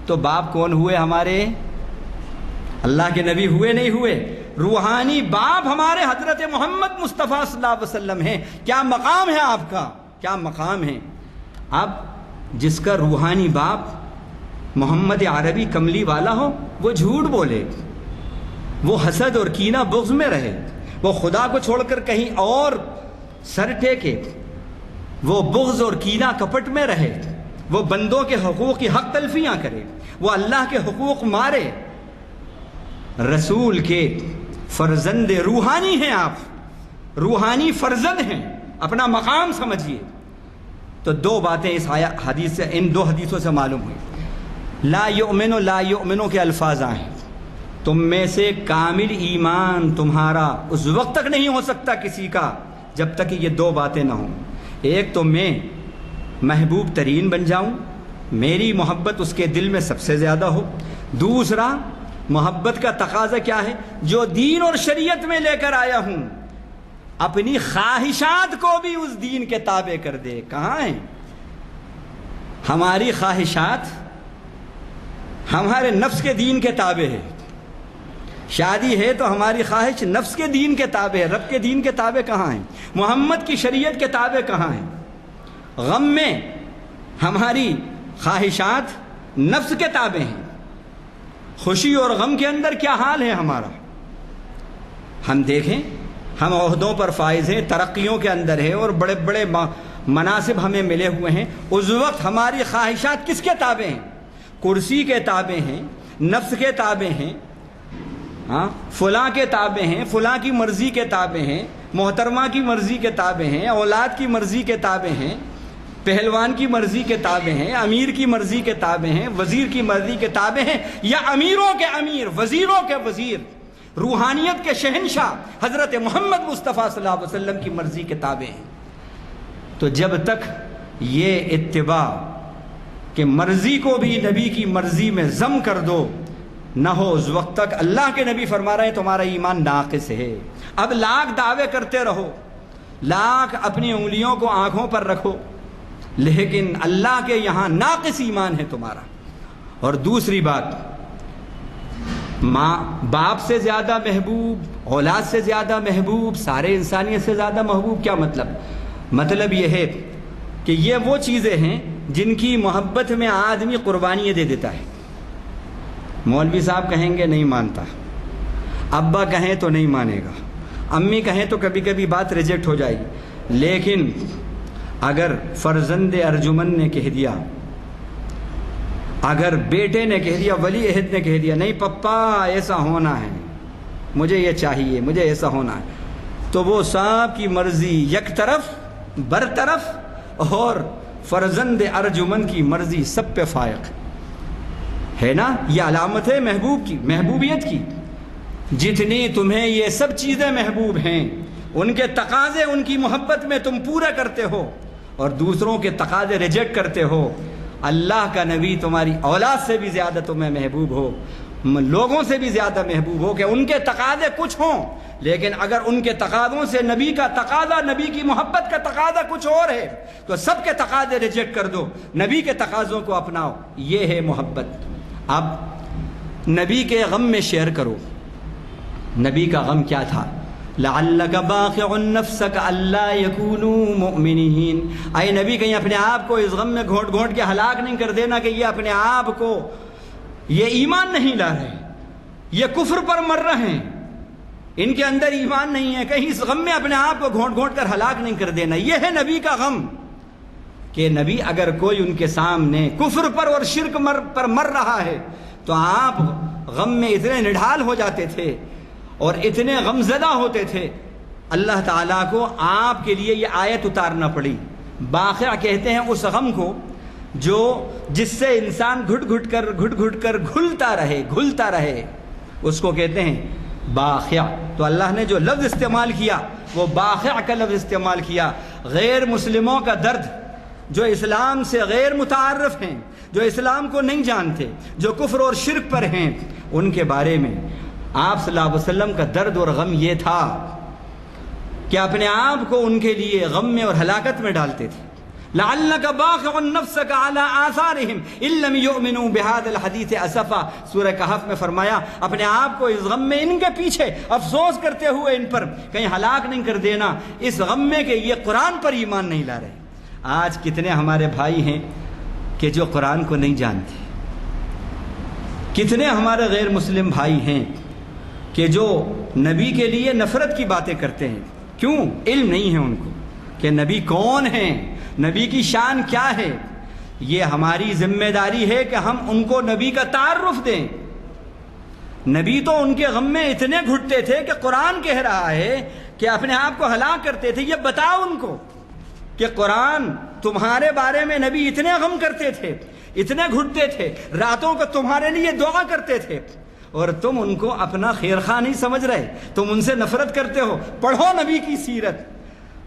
تو باپ کون ہوئے ہمارے؟ اللہ کے نبی ہوئے نہیں ہوئے؟ روحانی باپ ہمارے حضرت محمد مصطفیٰ صلی اللہ علیہ وسلم ہیں. کیا مقام ہے آپ کا، کیا مقام ہے. اب جس کا روحانی باپ محمد عربی کملی والا ہو وہ جھوٹ بولے، وہ حسد اور کینہ بغض میں رہے، وہ خدا کو چھوڑ کر کہیں اور سر ٹیکے، وہ بغض اور کینہ کپٹ میں رہے، وہ بندوں کے حقوق کی حق تلفیاں کرے، وہ اللہ کے حقوق مارے. رسول کے فرزند روحانی ہیں آپ، روحانی فرزند ہیں. اپنا مقام سمجھیے. تو دو باتیں اس حدیث سے، ان دو حدیثوں سے معلوم ہوئی. لا یؤمن، لا یؤمنوں کے الفاظ آئے. تم میں سے کامل ایمان تمہارا اس وقت تک نہیں ہو سکتا کسی کا جب تک کہ یہ دو باتیں نہ ہوں. ایک تو میں محبوب ترین بن جاؤں، میری محبت اس کے دل میں سب سے زیادہ ہو. دوسرا، محبت کا تقاضا کیا ہے؟ جو دین اور شریعت میں لے کر آیا ہوں اپنی خواہشات کو بھی اس دین کے تابع کر دے. کہاں ہیں ہماری خواہشات؟ ہمارے نفس کے دین کے تابع ہے. شادی ہے تو ہماری خواہش نفس کے دین کے تابع ہے، رب کے دین کے تابع کہاں ہیں؟ محمد کی شریعت کے تابع کہاں ہیں؟ غم میں ہماری خواہشات نفس کے تابع ہیں. خوشی اور غم کے اندر کیا حال ہے ہمارا؟ ہم دیکھیں، ہم عہدوں پر فائز ہیں، ترقیوں کے اندر ہیں اور بڑے بڑے مناصب ہمیں ملے ہوئے ہیں. اس وقت ہماری خواہشات کس کے تابع ہیں؟ کرسی کے تابع ہیں، نفس کے تابع ہیں، فلاں کے تابع ہیں، فلاں کی مرضی کے تابع ہیں، محترمہ کی مرضی کے تابع ہیں، اولاد کی مرضی کے تابع ہیں، پہلوان کی مرضی کے تابع ہیں، امیر کی مرضی کے تابع ہیں، وزیر کی مرضی کے تابع ہیں، یا امیروں کے امیر، وزیروں کے وزیر، روحانیت کے شہنشاہ حضرت محمد مصطفیٰ صلی اللہ علیہ وسلم کی مرضی کے تابع ہیں. تو جب تک یہ اتباع کہ مرضی کو بھی نبی کی مرضی میں ضم کر دو نہ ہو، اس وقت تک اللہ کے نبی فرما رہے ہیں تمہارا ایمان ناقص ہے. اب لاکھ دعوے کرتے رہو، لاکھ اپنی انگلیوں کو آنکھوں پر رکھو، لیکن اللہ کے یہاں ناقص ایمان ہے تمہارا. اور دوسری بات، ماں باپ سے زیادہ محبوب، اولاد سے زیادہ محبوب، سارے انسانیت سے زیادہ محبوب. کیا مطلب؟ مطلب یہ ہے کہ یہ وہ چیزیں ہیں جن کی محبت میں آدمی قربانیاں دے دیتا ہے. مولوی صاحب کہیں گے نہیں مانتا، ابا کہیں تو نہیں مانے گا، امی کہیں تو کبھی کبھی بات ریجیکٹ ہو جائے گی. لیکن اگر فرزند ارجمن نے کہہ دیا، اگر بیٹے نے کہہ دیا، ولی عہد نے کہہ دیا نہیں پپا ایسا ہونا ہے، مجھے یہ چاہیے، مجھے ایسا ہونا ہے، تو وہ صاحب کی مرضی یک طرف برطرف اور فرزند ارجمن کی مرضی سب پہ فائق ہے نا. یہ علامت ہے محبوب کی، محبوبیت کی. جتنی تمہیں یہ سب چیزیں محبوب ہیں ان کے تقاضے، ان کی محبت میں تم پورا کرتے ہو اور دوسروں کے تقاضے ریجیکٹ کرتے ہو. اللہ کا نبی تمہاری اولاد سے بھی زیادہ تمہیں محبوب ہو، لوگوں سے بھی زیادہ محبوب ہو کہ ان کے تقاضے کچھ ہوں، لیکن اگر ان کے تقاضوں سے نبی کا تقاضا، نبی کی محبت کا تقاضا کچھ اور ہے تو سب کے تقاضے ریجیکٹ کر دو، نبی کے تقاضوں کو اپناؤ. یہ ہے محبت. اب نبی کے غم میں شیئر کرو. نبی کا غم کیا تھا؟ لعلک باخع نفسک الا یکونوا مؤمنین. اے نبی کہیں اپنے آپ کو اس غم میں گھونٹ گھونٹ کے ہلاک نہیں کر دینا کہ یہ اپنے آپ کو یہ ایمان نہیں لا رہے، یہ کفر پر مر رہے ہیں، ان کے اندر ایمان نہیں ہے. کہیں اس غم میں اپنے آپ کو گھونٹ گھونٹ کر ہلاک نہیں کر دینا. یہ ہے نبی کا غم کہ نبی اگر کوئی ان کے سامنے کفر پر اور شرک پر مر رہا ہے تو آپ غم میں اتنے نڈھال ہو جاتے تھے اور اتنے غمزدہ ہوتے تھے، اللہ تعالیٰ کو آپ کے لیے یہ آیت اتارنا پڑی. باخع کہتے ہیں اس غم کو جس سے انسان گھٹ گھٹ کر گھلتا رہے اس کو کہتے ہیں باخع. تو اللہ نے جو لفظ استعمال کیا وہ باخع کا لفظ استعمال کیا. غیر مسلموں کا درد، جو اسلام سے غیر متعارف ہیں، جو اسلام کو نہیں جانتے، جو کفر اور شرک پر ہیں، ان کے بارے میں آپ صلی اللہ علیہ وسلم کا درد اور غم یہ تھا کہ اپنے آپ کو ان کے لیے غم میں اور ہلاکت میں ڈالتے تھے. لعلک باخع نفسک علی آثارہم ان لم یؤمنوا بہذا الحدیث اسفا. سورہ کہف میں فرمایا اپنے آپ کو اس غم میں ان کے پیچھے افسوس کرتے ہوئے ان پر کہیں ہلاک نہیں کر دینا، اس غم میں کہ یہ قرآن پر ایمان نہیں لا رہے. آج کتنے ہمارے بھائی ہیں کہ جو قرآن کو نہیں جانتے، کتنے ہمارے غیر مسلم بھائی ہیں کہ جو نبی کے لیے نفرت کی باتیں کرتے ہیں. کیوں؟ علم نہیں ہے ان کو کہ نبی کون ہیں، نبی کی شان کیا ہے. یہ ہماری ذمہ داری ہے کہ ہم ان کو نبی کا تعارف دیں. نبی تو ان کے غم میں اتنے گھٹتے تھے کہ قرآن کہہ رہا ہے کہ اپنے آپ کو ہلاک کرتے تھے. یہ بتاؤ ان کو کہ قرآن تمہارے بارے میں نبی اتنے غم کرتے تھے، اتنے گھٹتے تھے، راتوں کو تمہارے لیے دعا کرتے تھے، اور تم ان کو اپنا خیر خواہ نہیں سمجھ رہے، تم ان سے نفرت کرتے ہو۔ پڑھو نبی کی سیرت،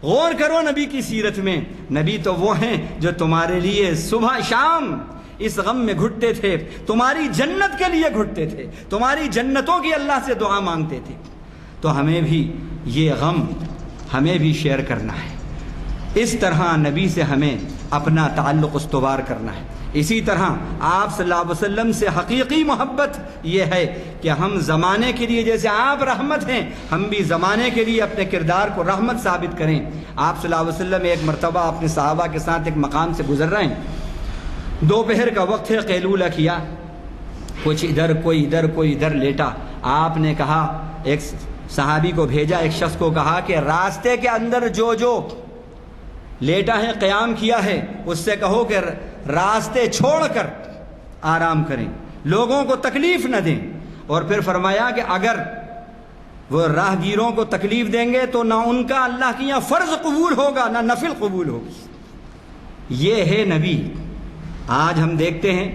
غور کرو نبی کی سیرت میں۔ نبی تو وہ ہیں جو تمہارے لیے صبح شام اس غم میں گھٹتے تھے، تمہاری جنت کے لیے گھٹتے تھے، تمہاری جنتوں کی اللہ سے دعا مانگتے تھے۔ تو ہمیں بھی یہ غم ہمیں بھی شیئر کرنا ہے، اس طرح نبی سے ہمیں اپنا تعلق استوار کرنا ہے۔ اسی طرح آپ صلی اللہ علیہ وسلم سے حقیقی محبت یہ ہے کہ ہم زمانے کے لیے، جیسے آپ رحمت ہیں، ہم بھی زمانے کے لیے اپنے کردار کو رحمت ثابت کریں۔ آپ صلی اللہ علیہ وسلم ایک مرتبہ اپنے صحابہ کے ساتھ ایک مقام سے گزر رہے ہیں، دوپہر کا وقت ہے، قیلولہ کیا، کچھ ادھر کوئی ادھر کوئی ادھر لیٹا۔ آپ نے کہا، ایک صحابی کو بھیجا، ایک شخص کو کہا کہ راستے کے اندر جو جو لیٹا ہے، قیام کیا ہے، اس سے کہو کہ راستے چھوڑ کر آرام کریں، لوگوں کو تکلیف نہ دیں۔ اور پھر فرمایا کہ اگر وہ راہ گیروں کو تکلیف دیں گے تو نہ ان کا اللہ کی یہاں فرض قبول ہوگا نہ نفل قبول ہوگی۔ یہ ہے نبی۔ آج ہم دیکھتے ہیں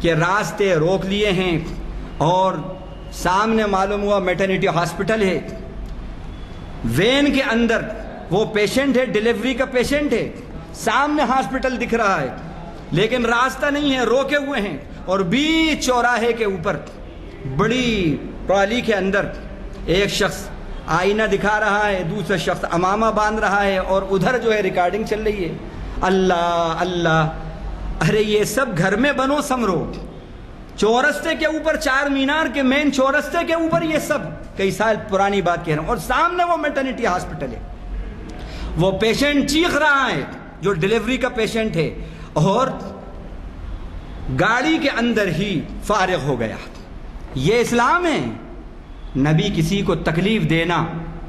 کہ راستے روک لیے ہیں اور سامنے معلوم ہوا میٹرنٹی ہاسپٹل ہے، وین کے اندر وہ پیشنٹ ہے، ڈیلیوری کا پیشنٹ ہے، سامنے ہاسپٹل دکھ رہا ہے لیکن راستہ نہیں ہے، روکے ہوئے ہیں، اور بیچ چوراہے کے اوپر بڑی ٹرالی کے اندر ایک شخص آئینہ دکھا رہا ہے، دوسرا شخص امامہ باندھ رہا ہے، اور ادھر جو ہے ریکارڈنگ چل رہی ہے۔ اللہ اللہ، ارے یہ سب گھر میں بنو سمرو، چورستے کے اوپر، چار مینار کے مین چورستے کے اوپر، یہ سب کئی سال پرانی بات کہہ رہا ہوں، اور سامنے وہ میٹرنٹی ہاسپٹل ہے، وہ پیشنٹ چیخ رہا ہے جو ڈیلیوری کا پیشنٹ ہے، اور گاڑی کے اندر ہی فارغ ہو گیا۔ یہ اسلام ہے۔ نبی کسی کو تکلیف دینا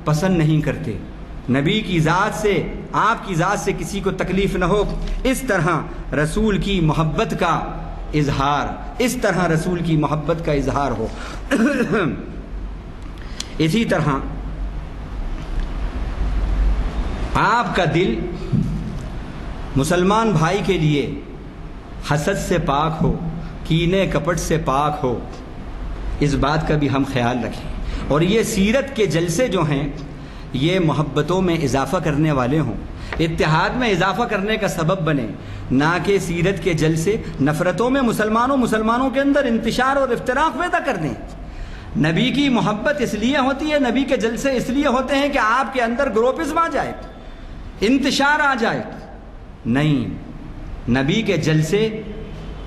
پسند نہیں کرتے، نبی کی ذات سے، آپ کی ذات سے کسی کو تکلیف نہ ہو، اس طرح رسول کی محبت کا اظہار، اس طرح رسول کی محبت کا اظہار ہو۔ اسی طرح آپ کا دل مسلمان بھائی کے لیے حسد سے پاک ہو، کینے کپٹ سے پاک ہو، اس بات کا بھی ہم خیال رکھیں۔ اور یہ سیرت کے جلسے جو ہیں یہ محبتوں میں اضافہ کرنے والے ہوں، اتحاد میں اضافہ کرنے کا سبب بنے، نہ کہ سیرت کے جلسے نفرتوں میں مسلمانوں کے اندر انتشار اور افتراق پیدا کر دیں۔ نبی کی محبت اس لیے ہوتی ہے، نبی کے جلسے اس لیے ہوتے ہیں کہ آپ کے اندر گروپزم آ جائے، انتشار آ جائے۔ نہیں، نبی کے جلسے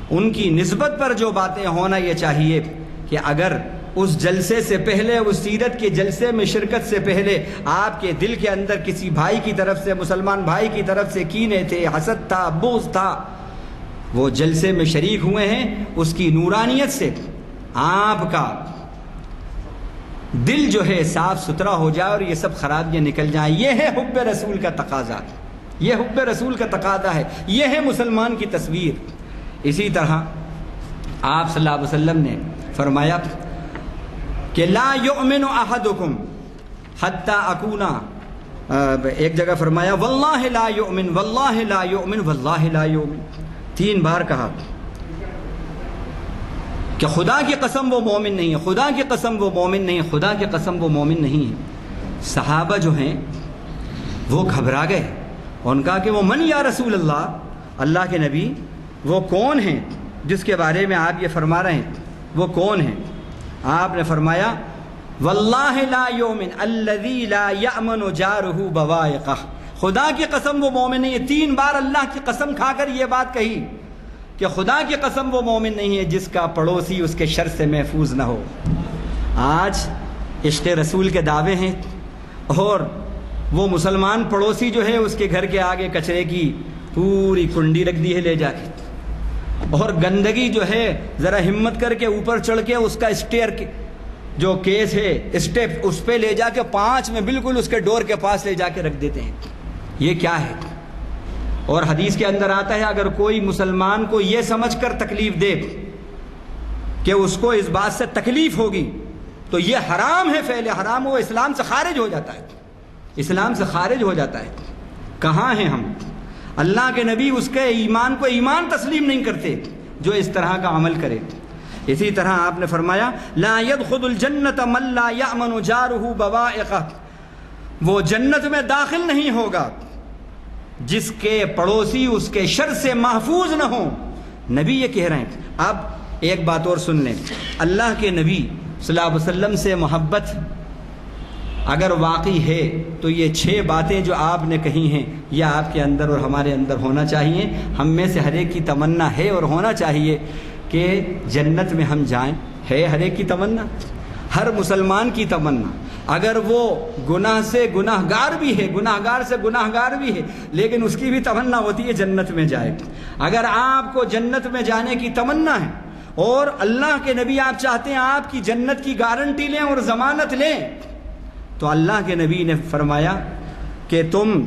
ان کی نسبت پر جو باتیں ہونا یہ چاہیے کہ اگر اس جلسے سے پہلے، اس سیرت کے جلسے میں شرکت سے پہلے آپ کے دل کے اندر کسی بھائی کی طرف سے، مسلمان بھائی کی طرف سے کینے تھے، حسد تھا، بغض تھا، وہ جلسے میں شریک ہوئے ہیں، اس کی نورانیت سے آپ کا دل جو ہے صاف ستھرا ہو جائے اور یہ سب خرابیاں نکل جائیں۔ یہ ہے حب رسول کا تقاضا، یہ حب رسول کا تقاضا ہے، یہ ہے مسلمان کی تصویر۔ اسی طرح آپ صلی اللہ علیہ وسلم نے فرمایا کہ لا یؤمن احدکم حتی اکونا، ایک جگہ فرمایا واللہ لا یؤمن، واللہ لا یؤمن، واللہ لا یؤمن، 3 بار کہا کہ خدا کی قسم وہ مومن نہیں ہے، خدا کی قسم وہ مومن نہیں ہے، خدا کی قسم وہ مومن نہیں ہے۔ صحابہ جو ہیں وہ گھبرا گئے، ان کہا کہ وہ من یا رسول اللہ، اللہ کے نبی وہ کون ہیں جس کے بارے میں آپ یہ فرما رہے ہیں، وہ کون ہیں؟ آپ نے فرمایا واللہ لا یؤمن الذی لا یأمن جارہ بوائقہ، خدا کی قسم وہ مومن نہیں ہے۔ 3 بار اللہ کی قسم کھا کر یہ بات کہی کہ خدا کی قسم وہ مومن نہیں ہے جس کا پڑوسی اس کے شر سے محفوظ نہ ہو۔ آج عشق رسول کے دعوے ہیں اور وہ مسلمان پڑوسی جو ہے اس کے گھر کے آگے کچرے کی پوری کنڈی رکھ دی ہے لے جا کے، اور گندگی جو ہے ذرا ہمت کر کے اوپر چڑھ کے اس کا اسٹیئر جو کیس ہے اسٹیپ اس پہ لے جا کے 5 میں بالکل اس کے ڈور کے پاس لے جا کے رکھ دیتے ہیں۔ یہ کیا ہے؟ اور حدیث کے اندر آتا ہے اگر کوئی مسلمان کو یہ سمجھ کر تکلیف دے کہ اس کو اس بات سے تکلیف ہوگی تو یہ حرام ہے، فعل حرام، وہ اسلام سے خارج ہو جاتا ہے، اسلام سے خارج ہو جاتا ہے۔ کہاں ہیں ہم؟ اللہ کے نبی اس کے ایمان کو ایمان تسلیم نہیں کرتے جو اس طرح کا عمل کرے۔ اسی طرح آپ نے فرمایا لا يدخل الجنت من لا یأمن جارہ بوائقہ، وہ جنت میں داخل نہیں ہوگا جس کے پڑوسی اس کے شر سے محفوظ نہ ہوں۔ نبی یہ کہہ رہے ہیں۔ اب ایک بات اور سن لیں، اللہ کے نبی صلی اللہ علیہ وسلم سے محبت اگر واقعی ہے تو یہ 6 باتیں جو آپ نے کہی ہیں یہ آپ کے اندر اور ہمارے اندر ہونا چاہیے۔ ہم میں سے ہر ایک کی تمنا ہے اور ہونا چاہیے کہ جنت میں ہم جائیں، ہے ہر ایک کی تمنا، ہر مسلمان کی تمنا۔ اگر وہ گناہ سے گناہ گار بھی ہے، گناہ گار سے گناہ گار بھی ہے، لیکن اس کی بھی تمنا ہوتی ہے جنت میں جائے۔ اگر آپ کو جنت میں جانے کی تمنا ہے اور اللہ کے نبی آپ چاہتے ہیں آپ کی جنت کی گارنٹی لیں اور ضمانت لیں، تو اللہ کے نبی نے فرمایا کہ تم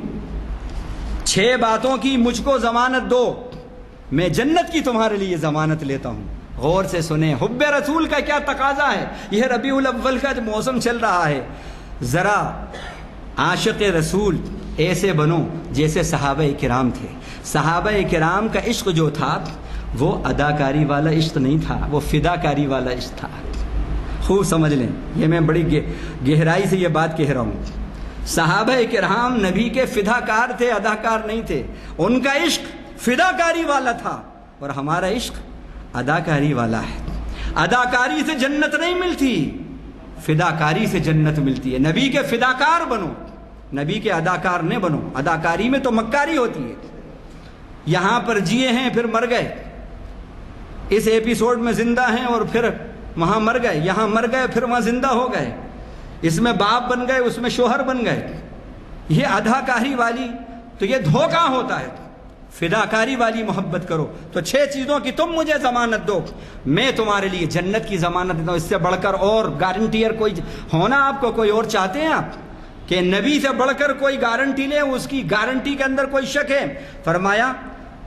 6 باتوں کی مجھ کو ضمانت دو، میں جنت کی تمہارے لیے ضمانت لیتا ہوں۔ غور سے سنیں، حب رسول کا کیا تقاضا ہے۔ یہ ربیع الاول کا جو موسم چل رہا ہے، ذرا عاشق رسول ایسے بنو جیسے صحابہ کرام تھے۔ صحابہ کرام کا عشق جو تھا وہ اداکاری والا عشق نہیں تھا، وہ فداکاری والا عشق تھا۔ خوب سمجھ لیں، یہ میں بڑی گہرائی سے یہ بات کہہ رہا ہوں۔ صحابہ کرام نبی کے فداکار تھے، اداکار نہیں تھے۔ ان کا عشق فداکاری والا تھا اور ہمارا عشق اداکاری والا ہے۔ اداکاری سے جنت نہیں ملتی، فداکاری سے جنت ملتی ہے۔ نبی کے فداکار بنو، نبی کے اداکار نہ بنو۔ اداکاری میں تو مکاری ہوتی ہے، یہاں پر جیے ہیں پھر مر گئے، اس ایپیسوڈ میں زندہ ہیں اور پھر وہاں مر گئے، یہاں مر گئے پھر وہاں زندہ ہو گئے، اس میں باپ بن گئے اس میں شوہر بن گئے۔ یہ اداکاری والی تو یہ دھوکہ ہوتا ہے۔ فداکاری والی محبت کرو۔ تو 6 چیزوں کی تم مجھے ضمانت دو، میں تمہارے لیے جنت کی ضمانت دیتا ہوں۔ اس سے بڑھ کر اور گارنٹیئر کوئی ہونا آپ کو، کوئی اور چاہتے ہیں آپ کہ نبی سے بڑھ کر کوئی گارنٹی لے، اس کی گارنٹی کے اندر کوئی شک ہے؟ فرمایا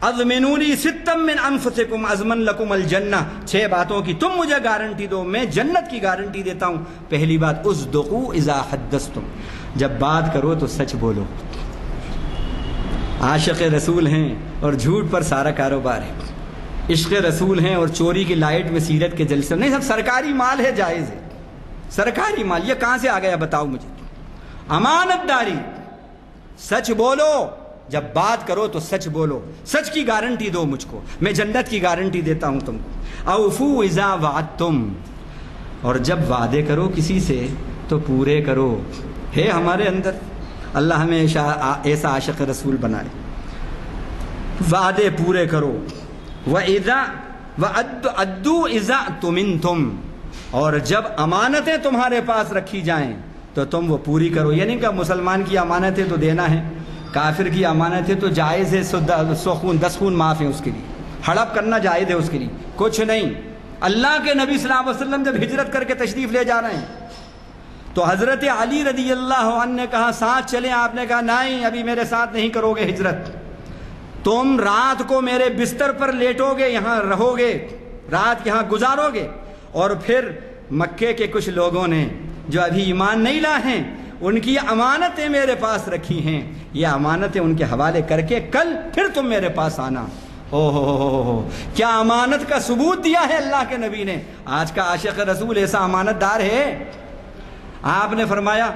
اضمنونی ستا من انفسکم اضمن لکم الجنہ، 6 باتوں کی تم مجھے گارنٹی دو، میں جنت کی گارنٹی دیتا ہوں۔ پہلی بات اصدقوا اذا حدثتم، جب بات کرو تو سچ بولو۔ عاشق رسول ہیں اور جھوٹ پر سارا کاروبار ہے، عشق رسول ہیں اور چوری کی لائٹ میں سیرت کے جلسے نہیں، سب سرکاری مال ہے، جائز ہے۔ سرکاری مال یہ کہاں سے آ گیا بتاؤ مجھے؟ امانت داری، سچ بولو، جب بات کرو تو سچ بولو، سچ کی گارنٹی دو مجھ کو، میں جنت کی گارنٹی دیتا ہوں تم کو۔ اوفو اذا وعدتم، اور جب وعدے کرو کسی سے تو پورے کرو۔ ہے ہمارے اندر، اللہ ہمیں ایسا عاشق رسول بنائے۔ وعدے پورے کرو۔ وَأَدُّوا إِذَا اؤْتُمِنْتُمْ، اور جب امانتیں تمہارے پاس رکھی جائیں تو تم وہ پوری کرو۔ یہ نہیں کہ مسلمان کی امانتیں تو دینا ہے، کافر کی امانتیں تو جائز ہے، 100 خون 10 خون معاف ہے اس کے لیے، ہڑپ کرنا جائز ہے اس کے لیے، کچھ نہیں۔ اللہ کے نبی صلی اللہ علیہ وسلم جب ہجرت کر کے تشریف لے جا رہے ہیں تو حضرت علی رضی اللہ عنہ نے کہا ساتھ چلیں، آپ نے کہا نہیں، ابھی میرے ساتھ نہیں کرو گے ہجرت، تم رات کو میرے بستر پر لیٹو گے، یہاں رہو گے، رات یہاں گزارو گے، اور پھر مکے کے کچھ لوگوں نے جو ابھی ایمان نہیں لائے ہیں ان کی امانتیں میرے پاس رکھی ہیں، یہ امانتیں ان کے حوالے کر کے کل پھر تم میرے پاس آنا۔ ہو کیا امانت کا ثبوت دیا ہے اللہ کے نبی نے۔ آج کا عاشق رسول ایسا امانت دار ہے۔ آپ نے فرمایا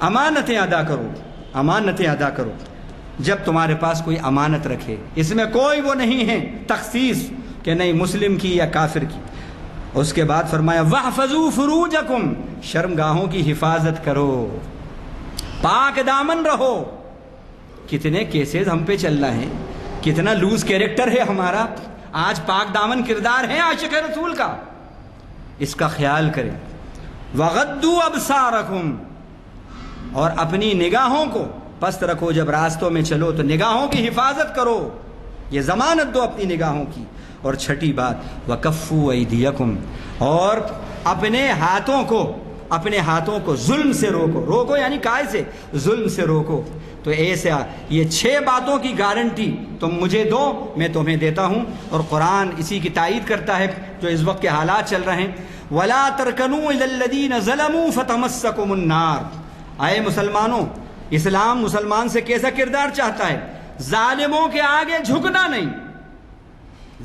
امانتیں ادا کرو، امانتیں ادا کرو۔ جب تمہارے پاس کوئی امانت رکھے، اس میں کوئی وہ نہیں ہے تخصیص کہ نہیں مسلم کی یا کافر کی۔ اس کے بعد فرمایا وَاحْفَظُوا فُرُوجَكُمْ، شرمگاہوں کی حفاظت کرو، پاک دامن رہو۔ کتنے کیسز ہم پہ چل رہے ہیں، کتنا لوز کیریکٹر ہے ہمارا، آج پاک دامن کردار ہے عاشق رسول کا، اس کا خیال کریں۔ وَغَضُّوا أَبْصَارَكُمْ، اور اپنی نگاہوں کو پست رکھو، جب راستوں میں چلو تو نگاہوں کی حفاظت کرو، یہ ضمانت دو اپنی نگاہوں کی۔ اور چھٹی بات وَكَفُّوا أَيْدِيَكُمْ، اور اپنے ہاتھوں کو ظلم سے روکو، روکو یعنی کائے سے؟ ظلم سے روکو۔ تو ایسا یہ 6 باتوں کی گارنٹی تم مجھے دو، میں تمہیں دیتا ہوں۔ اور قرآن اسی کی تائید کرتا ہے جو اس وقت کے حالات چل رہے ہیں، وَلَا تَرْكَنُوا إِلَى الَّذِينَ ظَلَمُوا فَتَمَسَّكُمُ النَّارُ۔ اے مسلمانوں، اسلام مسلمان سے کیسا کردار چاہتا ہے؟ ظالموں کے آگے جھکنا نہیں،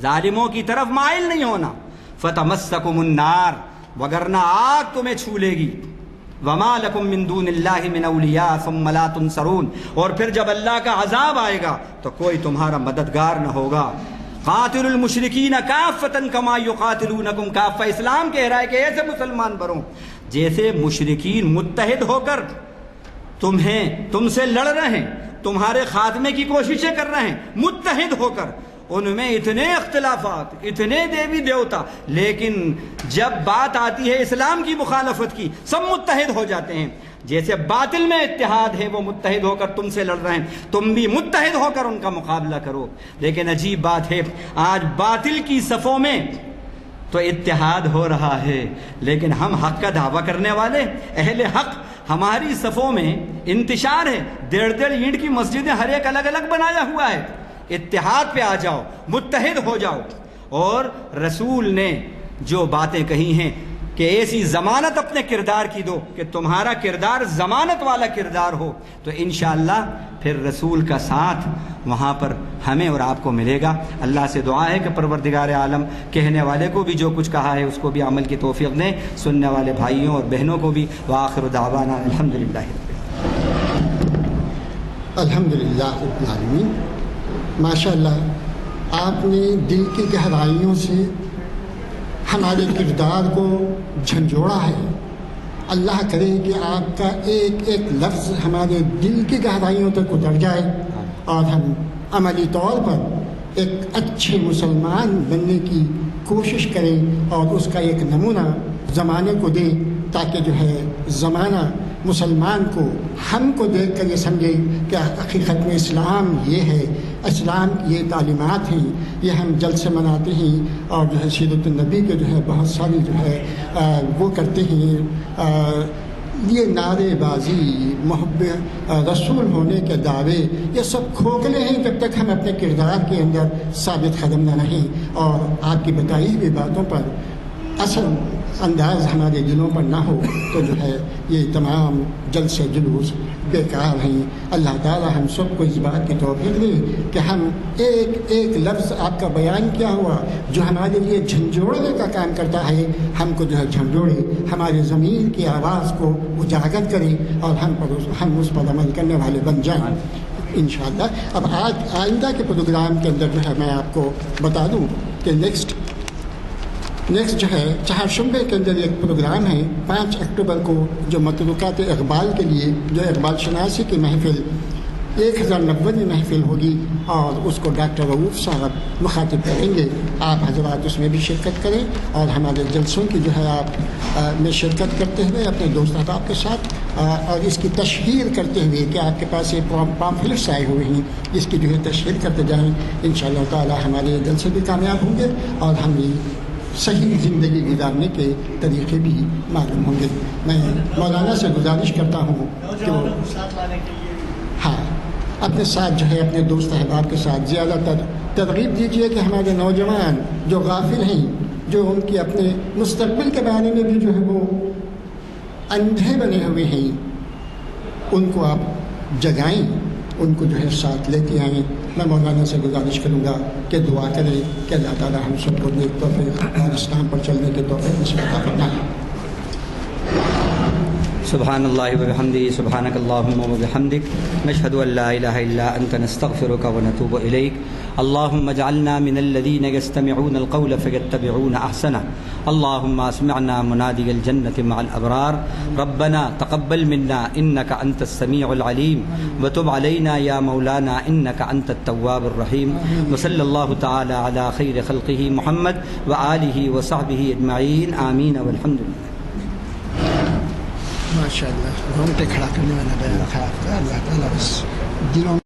ظالموں کی طرف مائل نہیں ہونا، فتمسکم النار، وگرنہ آگ تمہیں چھو لے گی، وما لکم من دون اللہ من اولیاء ثم لا تنصرون، اور پھر جب اللہ کا عذاب آئے گا تو کوئی تمہارا مددگار نہ ہوگا۔ قاتل المشرکین کافۃ کما یقاتلونکم کافہ، اسلام کہہ رہا ہے کہ ایسے مسلمان بنو جیسے مشرکین متحد ہو کر تم سے لڑ رہے ہیں، تمہارے خاتمے کی کوششیں کر رہے ہیں، متحد ہو کر۔ ان میں اتنے اختلافات، اتنے دیوی دیوتا، لیکن جب بات آتی ہے اسلام کی مخالفت کی سب متحد ہو جاتے ہیں۔ جیسے باطل میں اتحاد ہے، وہ متحد ہو کر تم سے لڑ رہے ہیں، تم بھی متحد ہو کر ان کا مقابلہ کرو۔ لیکن عجیب بات ہے، آج باطل کی صفوں میں تو اتحاد ہو رہا ہے، لیکن ہم حق کا دعویٰ کرنے والے اہل حق، ہماری صفوں میں انتشار ہے، 1.5 اینٹ کی مسجدیں ہر ایک الگ الگ بنایا ہوا ہے۔ اتحاد پہ آ جاؤ، متحد ہو جاؤ۔ اور رسول نے جو باتیں کہی ہیں کہ ایسی ضمانت اپنے کردار کی دو کہ تمہارا کردار ضمانت والا کردار ہو، تو انشاءاللہ پھر رسول کا ساتھ وہاں پر ہمیں اور آپ کو ملے گا۔ اللہ سے دعا ہے کہ پروردگار عالم کہنے والے کو بھی جو کچھ کہا ہے اس کو بھی عمل کی توفیق دیں، سننے والے بھائیوں اور بہنوں کو بھی۔ وآخر دعوانا الحمدللہ الحمدللہ رب العالمین۔ ماشاء اللہ، آپ نے دل کی گہرائیوں سے ہمارے کردار کو جھنجھوڑا ہے۔ اللہ کرے کہ آپ کا ایک ایک لفظ ہمارے دل کی گہرائیوں تک اتر جائے اور ہم عملی طور پر ایک اچھے مسلمان بننے کی کوشش کریں اور اس کا ایک نمونہ زمانے کو دیں، تاکہ جو ہے زمانہ مسلمان کو، ہم کو دیکھ کر یہ سمجھے کہ حقیقت میں اسلام یہ ہے، اسلام کی یہ تعلیمات ہیں۔ یہ ہم جلسے مناتے ہیں اور جو ہے سیرت النبی کے جو ہے بہت ساری جو ہے وہ کرتے ہیں، یہ نعرے بازی، محب رسول ہونے کے دعوے، یہ سب کھوکھلے ہیں جب تک ہم اپنے کردار کے اندر ثابت قدم نہ رہیں اور آپ کی بتائی ہوئی باتوں پر اثر انداز ہمارے دلوں پر نہ ہو تو جو ہے یہ تمام جلسے جلوس بیکار ہیں۔ اللہ تعالی ہم سب کو اس بات کی توفیق دے کہ ہم ایک ایک لفظ آپ کا بیان کیا ہوا جو ہمارے لیے جھنجھوڑنے کا کام کرتا ہے، ہم کو جو ہے جھنجھوڑے، ہمارے ضمیر کی آواز کو اجاگر کرے اور ہم اس پر عمل کرنے والے بن جائیں انشاءاللہ۔ اب آج آئندہ کے پروگرام کے اندر جو ہے میں آپ کو بتا دوں کہ نیکسٹ جو ہے چہارشنبے کے اندر ایک پروگرام ہے 5 اکتوبر کو، جو متروکات اقبال کے لیے جو اقبال شناسی کی محفل 1090 محفل ہوگی اور اس کو ڈاکٹر رؤوف صاحب مخاطب کریں گے۔ آپ حضرات اس میں بھی شرکت کریں اور ہمارے جلسوں کی جو ہے آپ میں شرکت کرتے ہوئے اپنے دوست احباب کے ساتھ اور اس کی تشہیر کرتے ہوئے کہ آپ کے پاس یہ پامفلٹس آئے ہوئے ہیں، اس کی جو ہے تشہیر کرتے جائیں۔ انشاءاللہ تعالی ہمارے جلسے بھی کامیاب ہوں گے اور ہمیں صحیح زندگی گزارنے کے طریقے بھی معلوم ہوں گے۔ میں مولانا سے گزارش کرتا ہوں کہ وہ اپنے ساتھ جو ہے اپنے دوست احباب کے ساتھ زیادہ تر ترغیب دیجیے کہ ہمارے نوجوان جو غافل ہیں، جو ان کے اپنے مستقبل کے بارے میں بھی جو ہے وہ اندھے بنے ہوئے ہیں، ان کو آپ جگائیں، ان کو جو ہے ساتھ لے کے آئیں۔ میں مولانا سے گزارش کروں گا کہ دعا کریں کہ اللہ تعالیٰ ہم سب کو نیک توفیق اور اسلام پر چلنے کے توفیق نصیب عطا فرمائے۔ سبحان اللہ وبحمدہ، سبحانک اللہم وبحمدک، نشہد ان لا الہ الا انت نستغفرک ونتوب الیک۔ اللہم اجعلنا من الذین یستمعون القول فیتبعون احسنہ۔ اللہم اسمعنا منادی الجنة مع الابرار۔ ربنا تقبل منا انک انت السمیع العلیم وتب علینا یا مولانا انک انت التواب الرحیم۔ وصلی اللہ تعالی علی خیر خلقہ محمد وآلہ وصحبہ اجمعین، آمین والحمدللہ۔ ماشاء اللہ، رونگٹے کھڑا کرنے والا بیان خراب تھا۔ اللہ تعالیٰ بس دلوں